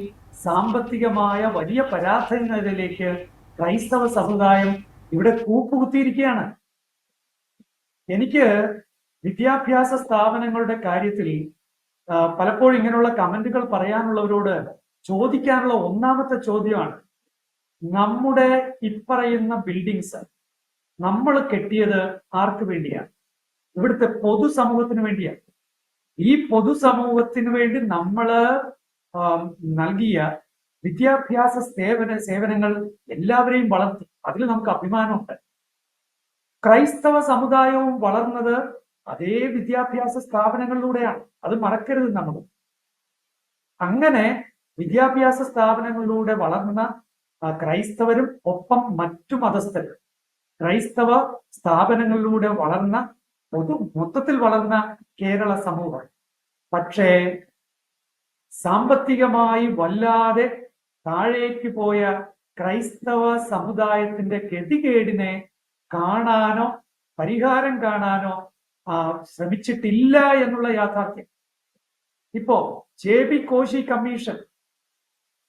സാമ്പത്തികമായ വലിയ പരാധീനതയിലേക്ക് ക്രൈസ്തവ സമുദായം ഇവിടെ കൂപ്പുകുത്തിയിരിക്കുകയാണ്. എനിക്ക് വിദ്യാഭ്യാസ സ്ഥാപനങ്ങളുടെ കാര്യത്തിൽ പലപ്പോഴും ഇങ്ങനെയുള്ള കമന്റുകൾ പറയാനുള്ളവരോട് ചോദിക്കാനുള്ള ഒന്നാമത്തെ ചോദ്യമാണ്, നമ്മുടെ ഇപ്പറയുന്ന ബിൽഡിങ്സ് നമ്മൾ കെട്ടിയത് ആർക്ക് വേണ്ടിയാണ്? ഇവിടുത്തെ പൊതുസമൂഹത്തിന് വേണ്ടിയാണ്. ഈ പൊതുസമൂഹത്തിന് വേണ്ടി നമ്മൾ നൽകിയ വിദ്യാഭ്യാസ സേവനങ്ങൾ എല്ലാവരെയും വളർത്തി. അതിൽ നമുക്ക് അഭിമാനമുണ്ട്. ക്രൈസ്തവ സമുദായവും വളർന്നത് അതേ വിദ്യാഭ്യാസ സ്ഥാപനങ്ങളിലൂടെയാണ്. അത് മറക്കരുത് നമ്മൾ. അങ്ങനെ വിദ്യാഭ്യാസ സ്ഥാപനങ്ങളിലൂടെ വളർന്ന ക്രൈസ്തവരും ഒപ്പം മറ്റു മതസ്ഥരും, ക്രൈസ്തവ സ്ഥാപനങ്ങളിലൂടെ വളർന്ന മൊത്തത്തിൽ വളർന്ന കേരള സമൂഹം. പക്ഷേ സാമ്പത്തികമായി വല്ലാതെ താഴേക്ക് പോയ ക്രൈസ്തവ സമുദായത്തിന്റെ ഗതികേടിനെ കാണാനോ പരിഹാരം കാണാനോ ശ്രമിച്ചിട്ടില്ല എന്നുള്ള യാഥാർത്ഥ്യം. ഇപ്പോ JB കോശി കമ്മീഷൻ,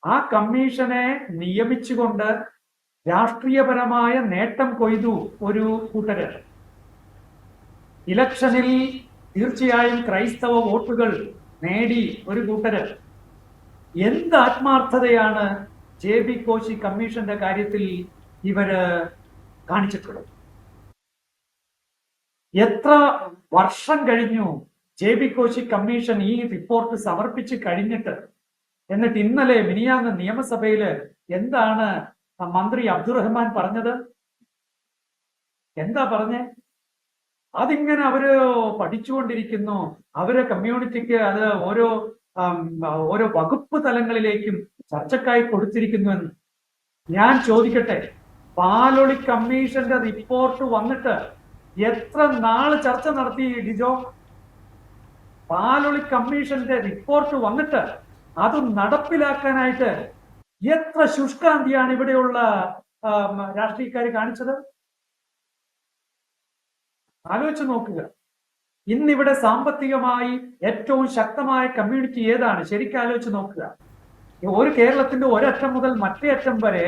ആ കമ്മീഷനെ നിയമിച്ചുകൊണ്ട് രാഷ്ട്രീയപരമായ നേട്ടം കൊയ്തു ഒരു കൂട്ടര്. ഇലക്ഷനിൽ തീർച്ചയായും ക്രൈസ്തവ വോട്ടുകൾ നേടി ഒരു കൂട്ടര്. എന്ത് ആത്മാർത്ഥതയാണ് JB കോശി കമ്മീഷന്റെ കാര്യത്തിൽ ഇവര് കാണിച്ചിട്ടുള്ളത്? എത്ര വർഷം കഴിഞ്ഞു JB കോശി കമ്മീഷൻ ഈ റിപ്പോർട്ട് സമർപ്പിച്ച് കഴിഞ്ഞിട്ട്? എന്നിട്ട് ഇന്നലെ മിനിയാന്ന് നിയമസഭയില് എന്താണ് മന്ത്രി അബ്ദുറഹ്മാൻ പറഞ്ഞത്? എന്താ പറഞ്ഞേ? അതിങ്ങനെ അവര് പഠിച്ചുകൊണ്ടിരിക്കുന്നു, അവരെ കമ്മ്യൂണിറ്റിക്ക് അത് ഓരോ വകുപ്പ് തലങ്ങളിലേക്കും ചർച്ചക്കായി കൊടുത്തിരിക്കുന്നു എന്ന്. ഞാൻ ചോദിക്കട്ടെ, പാലൊളി കമ്മീഷന്റെ റിപ്പോർട്ട് വന്നിട്ട് എത്ര നാള് ചർച്ച നടത്തി ഡിജോ? പാലൊളി കമ്മീഷന്റെ റിപ്പോർട്ട് വന്നിട്ട് അത് നടപ്പിലാക്കാനായിട്ട് എത്ര ശുഷ്കാന്തിയാണ് ഇവിടെയുള്ള രാഷ്ട്രീയക്കാർ കാണിച്ചത്? ആലോചിച്ച് നോക്കുക. ഇന്നിവിടെ സാമ്പത്തികമായി ഏറ്റവും ശക്തമായ കമ്മ്യൂണിറ്റി ഏതാണ്? ശരിക്കും ആലോചിച്ച് നോക്കുക. ഒരു കേരളത്തിന്റെ ഒരറ്റം മുതൽ മറ്റേ അറ്റം വരെ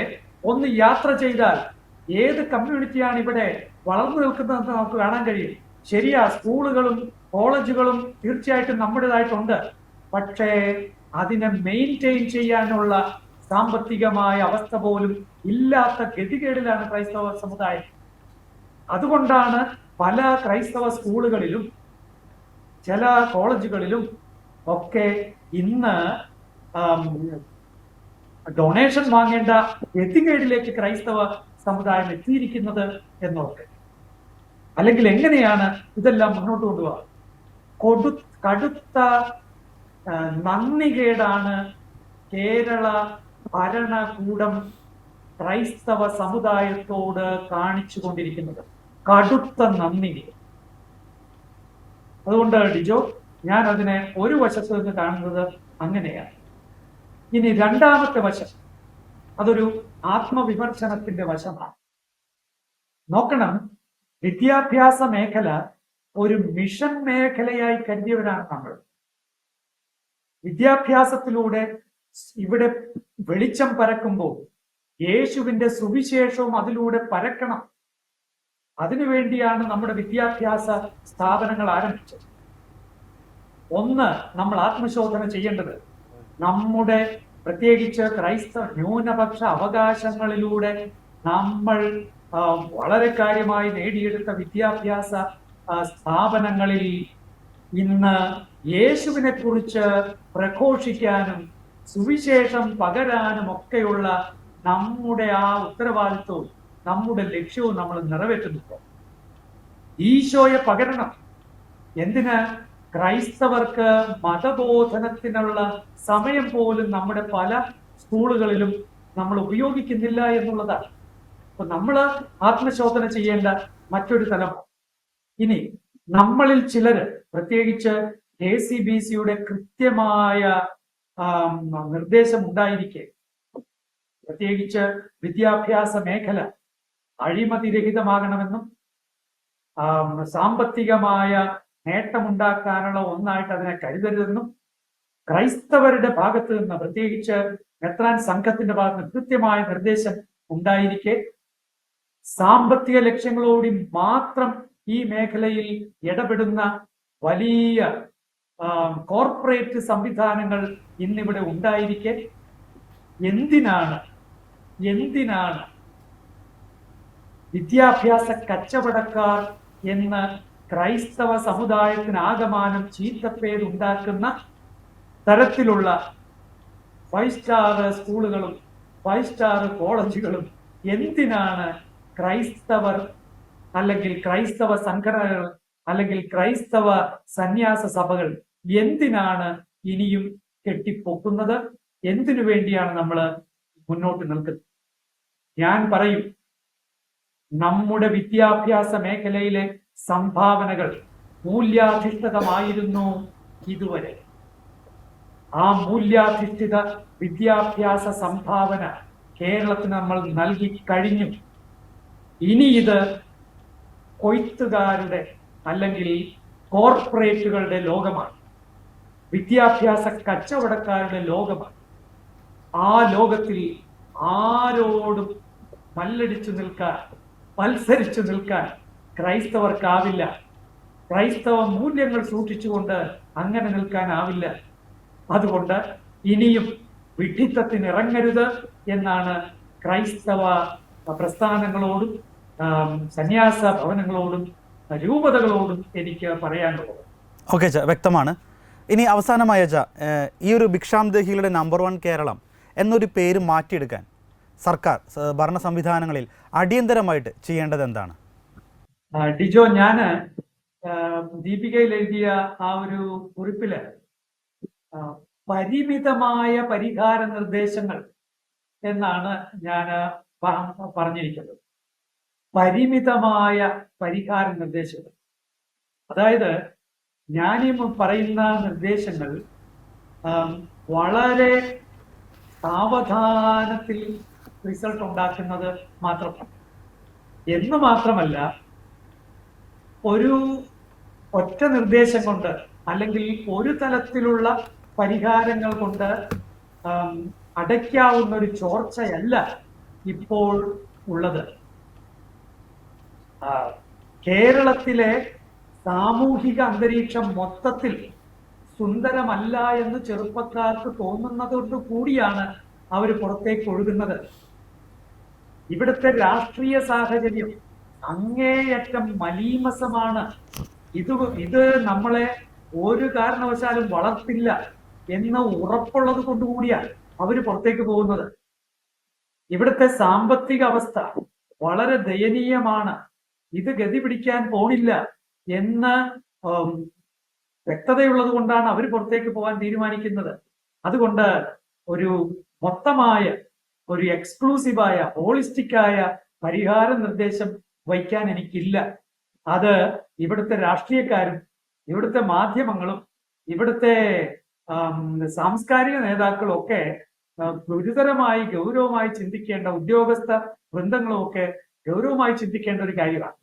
ഒന്ന് യാത്ര ചെയ്താൽ ഏത് കമ്മ്യൂണിറ്റിയാണ് ഇവിടെ വളർന്നു നിൽക്കുന്നതെന്ന് നമുക്ക് കാണാൻ കഴിയും. ശരിയാ, സ്കൂളുകളും കോളേജുകളും തീർച്ചയായിട്ടും നമ്മുടേതായിട്ടുണ്ട്. പക്ഷേ അതിനെ മെയിൻറ്റെയിൻ ചെയ്യാനുള്ള സാമ്പത്തികമായ അവസ്ഥ പോലും ഇല്ലാത്ത ഗതികേടിലാണ് ക്രൈസ്തവ സമുദായം. അതുകൊണ്ടാണ് പല ക്രൈസ്തവ സ്കൂളുകളിലും ചില കോളേജുകളിലും ഒക്കെ ഇന്ന് ഡൊണേഷൻ വാങ്ങേണ്ട ഗതികേടിലേക്ക് ക്രൈസ്തവ സമുദായം എത്തിയിരിക്കുന്നത് എന്നൊക്കെ. അല്ലെങ്കിൽ എങ്ങനെയാണ് ഇതെല്ലാം മുന്നോട്ട് കൊണ്ടുപോകുക? കടുത്ത നന്ദികേടാണ് കേരള ഭരണകൂടം ക്രൈസ്തവ സമുദായത്തോട് കാണിച്ചു കൊണ്ടിരിക്കുന്നത്. കടുത്ത നന്ദികേട്. അതുകൊണ്ട് ഡിജോ, ഞാൻ അതിനെ ഒരു വശത്ത് നിന്ന് കാണുന്നത് അങ്ങനെയാണ്. ഇനി രണ്ടാമത്തെ വശം, അതൊരു ആത്മവിമർശനത്തിന്റെ വശമാണ്. നോക്കണം, വിദ്യാഭ്യാസ മേഖല ഒരു മിഷൻ മേഖലയായി കരുതിയവരാണ് നമ്മൾ. വിദ്യാഭ്യാസത്തിലൂടെ ഇവിടെ വെളിച്ചം പരക്കുമ്പോൾ യേശുവിന്റെ സുവിശേഷവും അതിലൂടെ പരക്കണം. അതിനുവേണ്ടിയാണ് നമ്മുടെ വിദ്യാഭ്യാസ സ്ഥാപനങ്ങൾ ആരംഭിച്ചത്. ഒന്ന്, നമ്മൾ ആത്മശോധന ചെയ്യേണ്ടത് നമ്മുടെ പ്രത്യേകിച്ച് ക്രൈസ്തവ ന്യൂനപക്ഷ അവകാശങ്ങളിലൂടെ നമ്മൾ വളരെ കാര്യമായി നേടിയെടുത്ത വിദ്യാഭ്യാസ സ്ഥാപനങ്ങളിൽ ഇന്ന് യേശുവിനെ കുറിച്ച് പ്രഘോഷിക്കാനും സുവിശേഷം പകരാനും ഒക്കെയുള്ള നമ്മുടെ ആ ഉത്തരവാദിത്വവും നമ്മുടെ ലക്ഷ്യവും നമ്മൾ നിറവേറ്റുന്നുണ്ടോ? ഈശോയെ പകരണം. എന്തിന്? ക്രൈസ്തവർക്ക് മതബോധനത്തിനുള്ള സമയം പോലും നമ്മുടെ പല സ്കൂളുകളിലും നമ്മൾ ഉപയോഗിക്കുന്നില്ല എന്നുള്ളതാണ്. അപ്പൊ നമ്മൾ ആത്മശോധന ചെയ്യേണ്ട മറ്റൊരു തലം. ഇനി നമ്മളിൽ ചിലര്, പ്രത്യേകിച്ച് KCBCയുടെ കൃത്യമായ നിർദ്ദേശം ഉണ്ടായിരിക്കെ, പ്രത്യേകിച്ച് വിദ്യാഭ്യാസ മേഖല അഴിമതിരഹിതമാകണമെന്നും സാമ്പത്തികമായ നേട്ടമുണ്ടാക്കാനുള്ള ഒന്നായിട്ട് അതിനെ കരുതരുതെന്നും ക്രൈസ്തവരുടെ ഭാഗത്ത് നിന്ന്, പ്രത്യേകിച്ച് മെത്രാൻ സംഘത്തിന്റെ ഭാഗത്ത് നിന്ന് കൃത്യമായ നിർദ്ദേശം ഉണ്ടായിരിക്കെ, സാമ്പത്തിക ലക്ഷ്യങ്ങളോടി മാത്രം ഈ മേഖലയിൽ ഇടപെടുന്ന വലിയ കോർപ്പറേറ്റ് സംവിധാനങ്ങൾ ഇന്നിവിടെ ഉണ്ടായിരിക്കെ എന്തിനാണ് വിദ്യാഭ്യാസ കച്ചവടക്കാർ എന്ന് ക്രൈസ്തവ സമുദായത്തിന് ആകമാനം ചീത്തപ്പേരുണ്ടാക്കുന്ന തരത്തിലുള്ള 5 സ്റ്റാർ സ്കൂളുകളും 5 സ്റ്റാർ കോളേജുകളും എന്തിനാണ് ക്രൈസ്തവർ അല്ലെങ്കിൽ ക്രൈസ്തവ സംഘടനകൾ അല്ലെങ്കിൽ ക്രൈസ്തവ സന്യാസ സഭകൾ എന്തിനാണ് ഇനിയും കെട്ടിപ്പൊക്കുന്നത്? എന്തിനു വേണ്ടിയാണ് നമ്മൾ മുന്നോട്ട് നിൽക്കുന്നത്? ഞാൻ പറയും, നമ്മുടെ വിദ്യാഭ്യാസ മേഖലയിലെ സംഭാവനകൾ മൂല്യാധിഷ്ഠിതമായിരുന്നു ഇതുവരെ. ആ മൂല്യാധിഷ്ഠിത വിദ്യാഭ്യാസ സംഭാവന കേരളത്തിന് നമ്മൾ നൽകി കഴിഞ്ഞു. ഇനി ഇത് കൊയ്ത്തുകാരുടെ അല്ലെങ്കിൽ കോർപ്പറേറ്റുകളുടെ ലോകമാണ്. വിദ്യാഭ്യാസ കച്ചവടക്കാരുടെ ലോകമാണ്. ആ ലോകത്തിൽ ആരോടും മത്സരിച്ചു നിൽക്കാൻ ക്രൈസ്തവർക്കാവില്ല. ക്രൈസ്തവ മൂല്യങ്ങൾ സൂക്ഷിച്ചുകൊണ്ട് അങ്ങനെ നിൽക്കാനാവില്ല. അതുകൊണ്ട് ഇനിയും വിഡ്ഢിത്തത്തിന് ഇറങ്ങരുത് എന്നാണ് ക്രൈസ്തവ പ്രസ്ഥാനങ്ങളോടും സന്യാസ ഭവനങ്ങളോടും രൂപതകളോടും എനിക്ക് പറയാനുള്ളത്. ഓക്കെ ചാ, വ്യക്തമാണ്. ഇനി അവസാനമായ ചാ, ഈ ഒരു ഭിക്ഷാംദേഹികളുടെ നമ്പർ 1 കേരളം എന്നൊരു പേര് മാറ്റിയെടുക്കാൻ സർക്കാർ ഭരണ സംവിധാനങ്ങളിൽ അടിയന്തരമായിട്ട് ചെയ്യേണ്ടത് എന്താണ്? ഡിജോ, ഞാന് ദീപികയിൽ എഴുതിയ ആ ഒരു കുറിപ്പില് പരിമിതമായ പരിഹാര നിർദ്ദേശങ്ങൾ എന്നാണ് ഞാൻ പറഞ്ഞിരിക്കുന്നത്. പരിമിതമായ പരിഹാര നിർദ്ദേശങ്ങൾ, അതായത് ഞാനീ പറയുന്ന നിർദ്ദേശങ്ങൾ വളരെ സാവധാനത്തിൽ റിസൾട്ട് ഉണ്ടാക്കുന്നത് മാത്രമല്ല, ഒരു ഒറ്റ നിർദ്ദേശം കൊണ്ട് അല്ലെങ്കിൽ ഒരു തലത്തിലുള്ള പരിഹാരങ്ങൾ കൊണ്ട് അടയ്ക്കാവുന്ന ഒരു ചോർച്ചയല്ല ഇപ്പോൾ ഉള്ളത്. കേരളത്തിലെ സാമൂഹിക അന്തരീക്ഷം മൊത്തത്തിൽ സുന്ദരമല്ല എന്ന് ചെറുപ്പക്കാർക്ക് തോന്നുന്നതോടു കൂടിയാണ് അവർ പുറത്തേക്ക് ഒഴുകുന്നത്. ഇവിടുത്തെ രാഷ്ട്രീയ സാഹചര്യം അങ്ങേയറ്റം മലീമസമാണ്. ഇത് നമ്മളെ ഒരു കാരണവശാലും വളർത്തില്ല എന്ന് ഉറപ്പുള്ളത് കൊണ്ടുകൂടിയാണ് അവര് പുറത്തേക്ക് പോകുന്നത്. ഇവിടുത്തെ സാമ്പത്തിക അവസ്ഥ വളരെ ദയനീയമാണ്. ഇത് ഗതി പിടിക്കാൻ പോണില്ല എന്ന് വ്യക്തതയുള്ളത് കൊണ്ടാണ് അവർ പുറത്തേക്ക് പോകാൻ തീരുമാനിക്കുന്നത്. അതുകൊണ്ട് ഒരു മൊത്തമായ, ഒരു എക്സ്ക്ലൂസീവായ, ഹോളിസ്റ്റിക്കായ പരിഹാര നിർദ്ദേശം വയ്ക്കാൻ എനിക്കില്ല. അത് ഇവിടുത്തെ രാഷ്ട്രീയക്കാരും ഇവിടുത്തെ മാധ്യമങ്ങളും ഇവിടുത്തെ സാംസ്കാരിക നേതാക്കളും ഒക്കെ ഗുരുതരമായി ഗൗരവമായി ചിന്തിക്കേണ്ട, ഉദ്യോഗസ്ഥ വൃന്ദങ്ങളും ഒക്കെ ഗൗരവമായി ചിന്തിക്കേണ്ട ഒരു കാര്യമാണ്.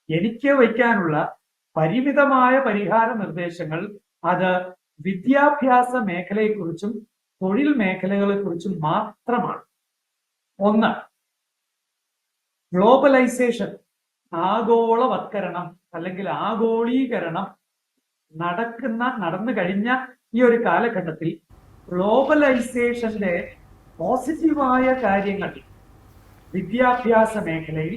എനിക്ക് വയ്ക്കാനുള്ള പരിമിതമായ പരിഹാര നിർദ്ദേശങ്ങൾ അത് വിദ്യാഭ്യാസ മേഖലയെക്കുറിച്ചും തൊഴിൽ മേഖലകളെ കുറിച്ചും മാത്രമാണ്. ഒന്ന്, ഗ്ലോബലൈസേഷൻ, ആഗോളവത്കരണം അല്ലെങ്കിൽ ആഗോളീകരണം നടന്നു കഴിഞ്ഞ ഈ ഒരു കാലഘട്ടത്തിൽ ഗ്ലോബലൈസേഷന്റെ പോസിറ്റീവായ കാര്യങ്ങൾ വിദ്യാഭ്യാസ മേഖലയിൽ,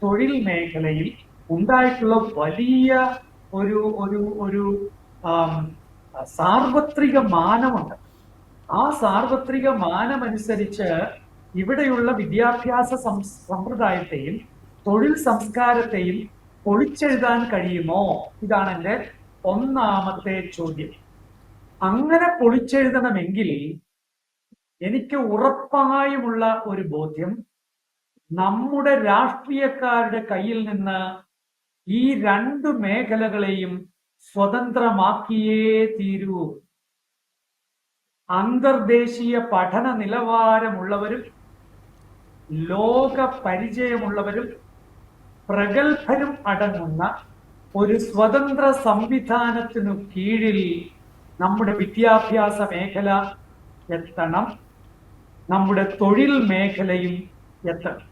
തൊഴിൽ മേഖലയിൽ ഉണ്ടായിട്ടുള്ള വലിയ ഒരു ഒരു ഒരു സാർവത്രിക മാനമുണ്ട്. ആ സാർവത്രിക മാനമനുസരിച്ച് ഇവിടെയുള്ള വിദ്യാഭ്യാസ സമ്പ്രദായത്തെയും തൊഴിൽ സംസ്കാരത്തെയും പൊളിച്ചെഴുതാൻ കഴിയുമോ? ഇതാണ് എൻ്റെ ഒന്നാമത്തെ ചോദ്യം. അങ്ങനെ പൊളിച്ചെഴുതണമെങ്കിൽ എനിക്ക് ഉറപ്പായുമുള്ള ഒരു ബോധ്യം, നമ്മുടെ രാഷ്ട്രീയക്കാരുടെ കയ്യിൽ നിന്ന് ഈ രണ്ട് മേഖലകളെയും സ്വതന്ത്രമാക്കിയേ തീരൂ. അന്തർദേശീയ പഠന നിലവാരമുള്ളവരും ലോക പരിചയമുള്ളവരും പ്രഗത്ഭരും അടങ്ങുന്ന ഒരു സ്വതന്ത്ര സംവിധാനത്തിനു കീഴിൽ നമ്മുടെ വിദ്യാഭ്യാസ മേഖല എത്തണം, നമ്മുടെ തൊഴിൽ മേഖലയും എത്തണം.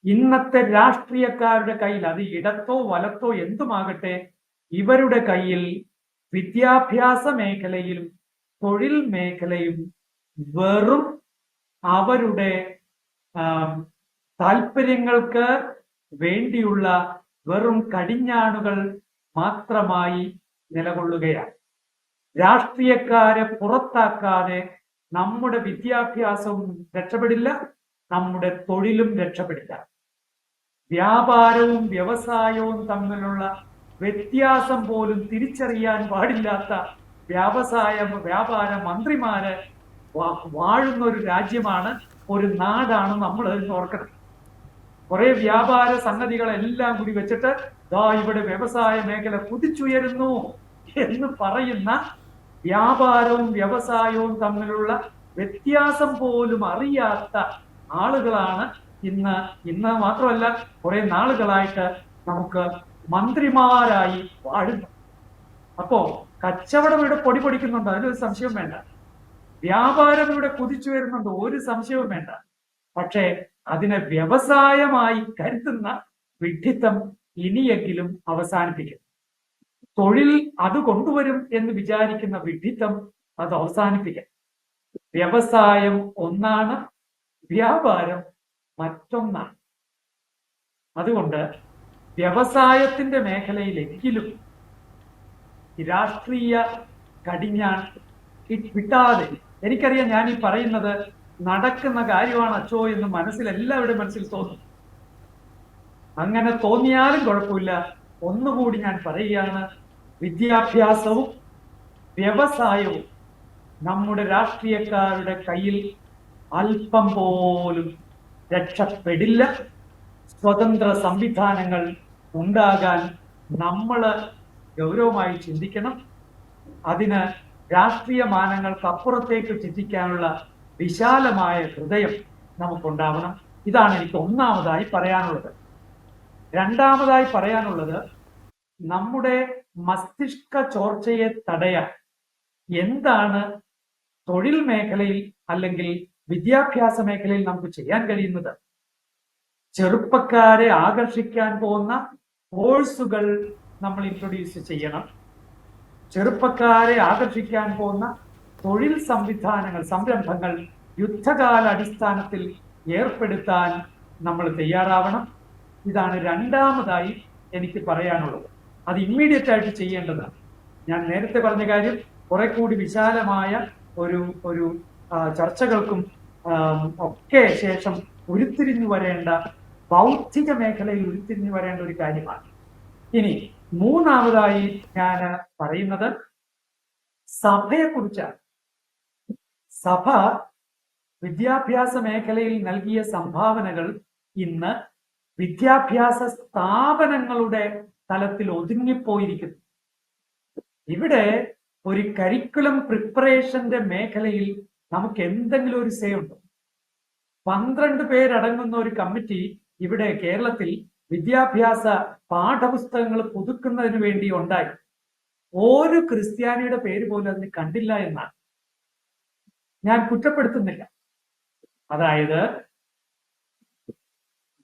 ഇന്നത്തെ രാഷ്ട്രീയക്കാരുടെ കയ്യിൽ, അത് ഇടത്തോ വലത്തോ എന്തുമാകട്ടെ, ഇവരുടെ കയ്യിൽ വിദ്യാഭ്യാസ മേഖലയിലും തൊഴിൽ മേഖലയും വെറും അവരുടെ താല്പര്യങ്ങൾക്ക് വേണ്ടിയുള്ള വെറും കടിഞ്ഞാണുകൾ മാത്രമായി നിലകൊള്ളുകയാണ്. രാഷ്ട്രീയക്കാരെ പുറത്താക്കാതെ നമ്മുടെ വിദ്യാഭ്യാസവും രക്ഷപ്പെടില്ല, നമ്മുടെ തൊഴിലും രക്ഷപ്പെടില്ല. വ്യാപാരവും വ്യവസായവും തമ്മിലുള്ള വ്യത്യാസം പോലും തിരിച്ചറിയാൻ പാടില്ലാത്ത വ്യാപാര മന്ത്രിമാര് വാഴുന്ന ഒരു രാജ്യമാണ്, ഒരു നാടാണ് നമ്മൾ ഓർക്കണം. കുറെ വ്യാപാര സംഗതികളെല്ലാം കൂടി വെച്ചിട്ട് ഇവിടെ വ്യവസായ മേഖല കുതിച്ചുയരുന്നു എന്ന് പറയുന്ന, വ്യാപാരവും വ്യവസായവും തമ്മിലുള്ള വ്യത്യാസം പോലും അറിയാത്ത ആളുകളാണ് ഇന്ന് മാത്രമല്ല കുറെ നാളുകളായിട്ട് നമുക്ക് മന്ത്രിമാരായി വാഴുന്നു. അപ്പോ കച്ചവടം ഇവിടെ പൊടി പൊടിക്കുന്നുണ്ട്, അതിലൊരു സംശയവും വേണ്ട. വ്യാപാരം ഇവിടെ കുതിച്ചു വരുന്നുണ്ട്, ഒരു സംശയവും വേണ്ട. പക്ഷേ അതിനെ വ്യവസായമായി കരുതുന്ന വിഡ്ഢിത്തം ഇനിയെങ്കിലും അവസാനിപ്പിക്കും. തൊഴിൽ അത് കൊണ്ടുവരും എന്ന് വിചാരിക്കുന്ന വിഡ്ഢിത്തം അത് അവസാനിപ്പിക്കാം. വ്യവസായം ഒന്നാണ്, വ്യാപാരം മറ്റൊന്നാണ്. അതുകൊണ്ട് വ്യവസായത്തിന്റെ മേഖലയിലെങ്കിലും രാഷ്ട്രീയ കടിഞ്ഞാൺ വിട്ടാതെ, എനിക്കറിയാം ഞാൻ ഈ പറയുന്നത് നടക്കുന്ന കാര്യമാണ് അച്ചോ എന്ന് എല്ലാവരുടെ മനസ്സിൽ തോന്നും. അങ്ങനെ തോന്നിയാലും കുഴപ്പമില്ല. ഒന്നുകൂടി ഞാൻ പറയുകയാണ്, വിദ്യാഭ്യാസവും വ്യവസായവും നമ്മുടെ രാഷ്ട്രീയക്കാരുടെ കയ്യിൽ അല്പം പോലും രക്ഷപ്പെടില്ല. സ്വതന്ത്ര സംവിധാനങ്ങൾ ഉണ്ടാകാൻ നമ്മൾ ഗൗരവമായി ചിന്തിക്കണം. അതിന് രാഷ്ട്രീയ മാനങ്ങൾക്ക് അപ്പുറത്തേക്ക് ചിന്തിക്കാനുള്ള വിശാലമായ ഹൃദയം നമുക്കുണ്ടാവണം. ഇതാണ് എനിക്ക് ഒന്നാമതായി പറയാനുള്ളത്. രണ്ടാമതായി പറയാനുള്ളത്, നമ്മുടെ മസ്തിഷ്ക ചോർച്ചയെ തടയാൻ എന്താണ് തൊഴിൽ മേഖലയിൽ അല്ലെങ്കിൽ വിദ്യാഭ്യാസ മേഖലയിൽ നമുക്ക് ചെയ്യാൻ കഴിയുന്നത്? ചെറുപ്പക്കാരെ ആകർഷിക്കാൻ പോകുന്ന കോഴ്സുകൾ നമ്മൾ ഇൻട്രൊഡ്യൂസ് ചെയ്യണം. ചെറുപ്പക്കാരെ ആകർഷിക്കാൻ പോകുന്ന തൊഴിൽ സംവിധാനങ്ങൾ, സംരംഭങ്ങൾ യുദ്ധകാല അടിസ്ഥാനത്തിൽ ഏർപ്പെടുത്താൻ നമ്മൾ തയ്യാറാവണം. ഇതാണ് രണ്ടാമതായി എനിക്ക് പറയാനുള്ളത്. അത് ഇമ്മീഡിയറ്റ് ആയിട്ട് ചെയ്യേണ്ടതാണ്. ഞാൻ നേരത്തെ പറഞ്ഞ കാര്യം കുറെ കൂടി വിശാലമായ ഒരു ചർച്ചകൾക്കും ഒക്കെ ശേഷം ഉരുത്തിരിഞ്ഞു വരേണ്ട, ബൗദ്ധിക മേഖലയിൽ ഉരുത്തിരിഞ്ഞു വരേണ്ട ഒരു കാര്യമാണ്. ഇനി മൂന്നാമതായി ഞാൻ പറയുന്നത് സഭയെ കുറിച്ചാണ്. സഭ വിദ്യാഭ്യാസ മേഖലയിൽ നൽകിയ സംഭാവനകൾ ഇന്ന് വിദ്യാഭ്യാസ സ്ഥാപനങ്ങളുടെ തലത്തിൽ ഒതുങ്ങിപ്പോയിരിക്കുന്നു. ഇവിടെ ഒരു കരിക്കുലം പ്രിപ്പറേഷന്റെ മേഖലയിൽ നമുക്ക് എന്തെങ്കിലും ഒരു സേ ഉണ്ടോ? 12 പേരടങ്ങുന്ന ഒരു കമ്മിറ്റി ഇവിടെ കേരളത്തിൽ വിദ്യാഭ്യാസ പാഠപുസ്തകങ്ങൾ പുതുക്കുന്നതിന് വേണ്ടി ഉണ്ടായി. ഒരു ക്രിസ്ത്യാനിയുടെ പേര് പോലും അതിന് കണ്ടില്ല എന്നാണ്. ഞാൻ കുറ്റപ്പെടുത്തുന്നില്ല. അതായത്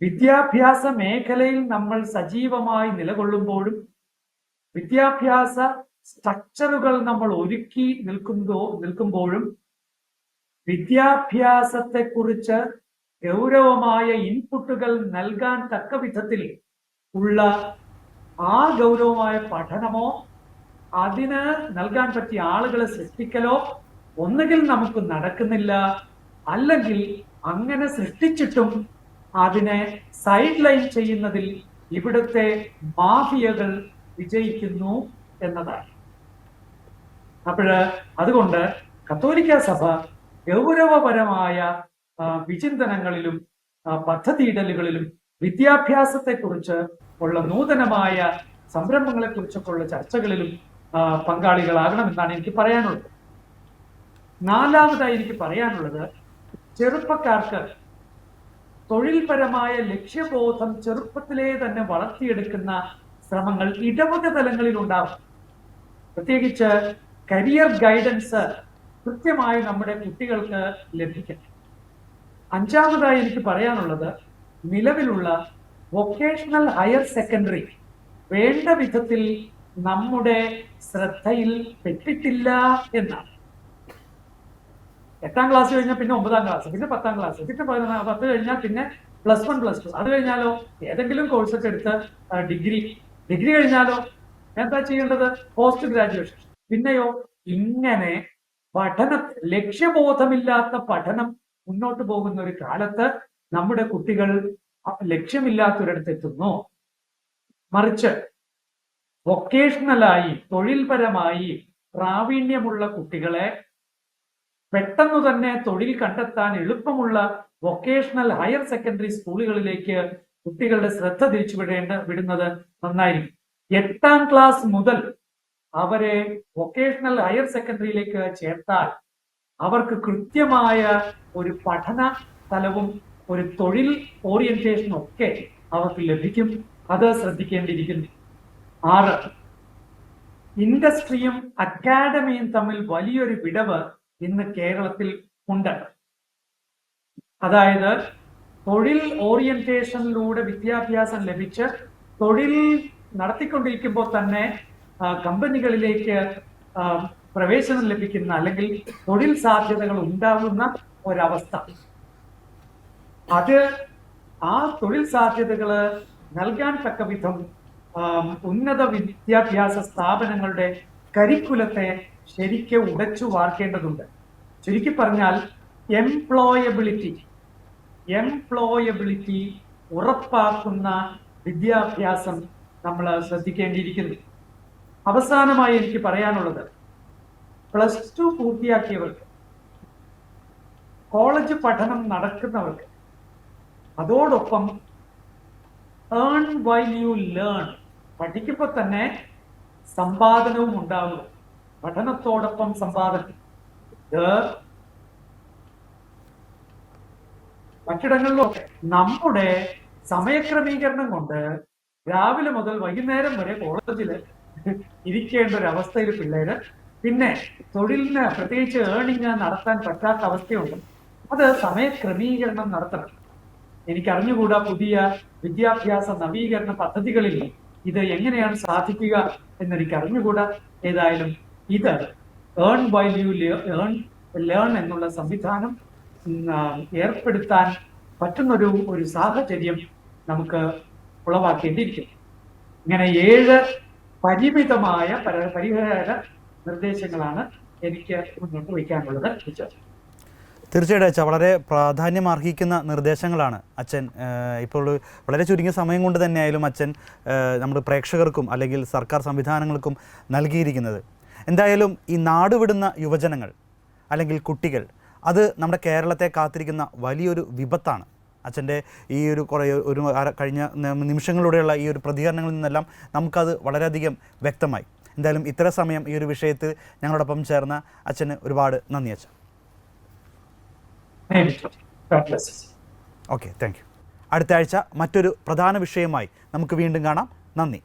വിദ്യാഭ്യാസ മേഖലയിൽ നമ്മൾ സജീവമായി നിലകൊള്ളുമ്പോഴും വിദ്യാഭ്യാസ സ്ട്രക്ചറുകൾ നമ്മൾ ഒരുക്കി നിൽക്കുമ്പോഴും വിദ്യാഭ്യാസത്തെക്കുറിച്ച് ഗൗരവമായ ഇൻപുട്ടുകൾ നൽകാൻ തക്ക വിധത്തിൽ ഉള്ള ആ ഗൗരവമായ പഠനമോ അതിന് നൽകാൻ പറ്റിയ ആളുകളെ സൃഷ്ടിക്കലോ ഒന്നുകിൽ നമുക്ക് നടക്കുന്നില്ല, അല്ലെങ്കിൽ അങ്ങനെ സൃഷ്ടിച്ചിട്ടും അതിനെ സൈഡ് ലൈൻ ചെയ്യുന്നതിൽ ഇവിടുത്തെ മാഫിയകൾ വിജയിക്കുന്നു എന്നതാണ്. അതുകൊണ്ട് കത്തോലിക്ക സഭ ഗൗരവപരമായ വിചിന്തനങ്ങളിലും പദ്ധതിയിടലുകളിലും വിദ്യാഭ്യാസത്തെക്കുറിച്ച് ഉള്ള നൂതനമായ സംരംഭങ്ങളെ കുറിച്ചൊക്കെ ഉള്ള ചർച്ചകളിലും പങ്കാളികളാകണമെന്നാണ് എനിക്ക് പറയാനുള്ളത്. നാലാമതായി എനിക്ക് പറയാനുള്ളത്, ചെറുപ്പക്കാർക്ക് തൊഴിൽപരമായ ലക്ഷ്യബോധം ചെറുപ്പത്തിലേ തന്നെ വളർത്തിയെടുക്കുന്ന ശ്രമങ്ങൾ ഇടവക തലങ്ങളിൽ ഉണ്ടാവും. പ്രത്യേകിച്ച് കരിയർ ഗൈഡൻസ് കൃത്യമായി നമ്മുടെ കുട്ടികൾക്ക് ലഭിക്കണം. അഞ്ചാമതായി എനിക്ക് പറയാനുള്ളത്, നിലവിലുള്ള വൊക്കേഷണൽ ഹയർ സെക്കൻഡറി വേണ്ട വിധത്തിൽ നമ്മുടെ ശ്രദ്ധയിൽ പെട്ടിട്ടില്ല എന്നാണ്. 8ാം ക്ലാസ് കഴിഞ്ഞാൽ പിന്നെ 9ാം ക്ലാസ്, പിന്നെ 10ാം ക്ലാസ്, പിന്നെ 10 കഴിഞ്ഞാൽ പിന്നെ +1 +2, അത് കഴിഞ്ഞാലോ ഏതെങ്കിലും കോഴ്സൊക്കെ എടുത്ത് ഡിഗ്രി കഴിഞ്ഞാലോ എന്താ ചെയ്യേണ്ടത്? Post graduation. പിന്നെയോ ഇങ്ങനെ ലക്ഷ്യബോധമില്ലാത്ത പഠനം മുന്നോട്ട് പോകുന്ന ഒരു കാലത്ത് നമ്മുടെ കുട്ടികൾ ലക്ഷ്യമില്ലാത്തൊരിടത്ത് എത്തുന്നു. മറിച്ച് വൊക്കേഷണലായി, തൊഴിൽപരമായി പ്രാവീണ്യമുള്ള കുട്ടികളെ പെട്ടെന്ന് തന്നെ തൊഴിൽ കണ്ടെത്താൻ എളുപ്പമുള്ള വൊക്കേഷണൽ ഹയർ സെക്കൻഡറി സ്കൂളുകളിലേക്ക് കുട്ടികളുടെ ശ്രദ്ധ വിടുന്നത് നന്നായിരിക്കും. 8ാം ക്ലാസ് മുതൽ അവരെ വൊക്കേഷണൽ ഹയർ സെക്കൻഡറിയിലേക്ക് ചേർത്താൽ അവർക്ക് കൃത്യമായ ഒരു പഠന തലവും ഒരു തൊഴിൽ ഓറിയന്റേഷനും ഒക്കെ അവർക്ക് ലഭിക്കും. അത് ശ്രദ്ധിക്കേണ്ടിയിരിക്കുന്നു. 6, ഇൻഡസ്ട്രിയും അക്കാഡമിയും തമ്മിൽ വലിയൊരു വിടവ് ഇന്ന് കേരളത്തിൽ ഉണ്ട്. അതായത് തൊഴിൽ ഓറിയന്റേഷനിലൂടെ വിദ്യാഭ്യാസം ലഭിച്ച് തൊഴിൽ നടത്തിക്കൊണ്ടിരിക്കുമ്പോൾ തന്നെ കമ്പനികളിലേക്ക് പ്രവേശനം ലഭിക്കുന്ന അല്ലെങ്കിൽ തൊഴിൽ സാധ്യതകൾ ഉണ്ടാകുന്ന ഒരവസ്ഥ. ആ തൊഴിൽ സാധ്യതകൾ നൽകാൻ തക്ക വിധം ഉന്നത വിദ്യാഭ്യാസ സ്ഥാപനങ്ങളുടെ കരിക്കുലത്തെ ശരിക്കും ഉടച്ചു വാർക്കേണ്ടതുണ്ട്. ചുരുക്കി പറഞ്ഞാൽ എംപ്ലോയബിലിറ്റി ഉറപ്പാക്കുന്ന വിദ്യാഭ്യാസം നമ്മൾ ശ്രദ്ധിക്കേണ്ടിയിരിക്കുന്നു. അവസാനമായി എനിക്ക് പറയാനുള്ളത്, +2 പൂർത്തിയാക്കിയവർക്ക്, കോളേജ് പഠനം നടക്കുന്നവർക്ക്, അതോടൊപ്പം ഏൺ വൈൽ യു ലേൺ, പഠിക്കുമ്പോൾ തന്നെ സമ്പാദനവും ഉണ്ടാവുക. പഠനത്തോടൊപ്പം സമ്പാദനം. മറ്റിടങ്ങളിലൊക്കെ നമ്മുടെ സമയക്രമീകരണം കൊണ്ട് രാവിലെ മുതൽ വൈകുന്നേരം വരെ കോളേജിൽ ഇരിക്കേണ്ട ഒരു അവസ്ഥയിൽ പിള്ളേര്, പിന്നെ തൊഴിലിന് പ്രത്യേകിച്ച് ഏണിങ് നടത്താൻ പറ്റാത്ത അവസ്ഥയുണ്ട്. അത് സമയക്രമീകരണം നടത്തണം. എനിക്കറിഞ്ഞുകൂടാ പുതിയ വിദ്യാഭ്യാസ നവീകരണ പദ്ധതികളിൽ ഇത് എങ്ങനെയാണ് സാധിക്കുക എന്നെനിക്ക് അറിഞ്ഞുകൂടാ. ഏതായാലും ഇത് ഏൺ വൈൽ യു ലേൺ എന്നുള്ള സംവിധാനം ഏർപ്പെടുത്താൻ പറ്റുന്നൊരു സാഹചര്യം നമുക്ക് ഉളവാക്കേണ്ടിയിരിക്കുന്നു. ഇങ്ങനെ 7 പരിമിതമായ പരിഹാര നിർദ്ദേശങ്ങളാണ് എനിക്ക് മുന്നോട്ട് വയ്ക്കാനുള്ളത്. തീർച്ചയായിട്ടും അച്ഛൻ വളരെ പ്രാധാന്യം അർഹിക്കുന്ന നിർദ്ദേശങ്ങളാണ് അച്ഛൻ ഇപ്പോൾ വളരെ ചുരുങ്ങിയ സമയം കൊണ്ട് തന്നെയായാലും അച്ഛൻ നമ്മുടെ പ്രേക്ഷകർക്കും അല്ലെങ്കിൽ സർക്കാർ സംവിധാനങ്ങൾക്കും നൽകിയിരിക്കുന്നത്. എന്തായാലും ഈ നാടുവിടുന്ന യുവജനങ്ങൾ അല്ലെങ്കിൽ കുട്ടികൾ, അത് നമ്മുടെ കേരളത്തെ കാത്തിരിക്കുന്ന വലിയൊരു വിപത്താണ്. അച്ഛൻ്റെ ഈ ഒരു കഴിഞ്ഞ നിമിഷങ്ങളിലൂടെയുള്ള ഈ ഒരു പ്രതികരണങ്ങളിൽ നിന്നെല്ലാം നമുക്കത് വളരെയധികം വ്യക്തമായി. എന്തായാലും ഇത്ര സമയം ഈ ഒരു വിഷയത്തിൽ ഞങ്ങളോടൊപ്പം ചേർന്ന അച്ഛന് ഒരുപാട് നന്ദി അച്ഛൻ. Okay, thank you. അടുത്ത ആഴ്ച മറ്റൊരു പ്രധാന വിഷയമായി നമുക്ക് വീണ്ടും കാണാം. നന്ദി.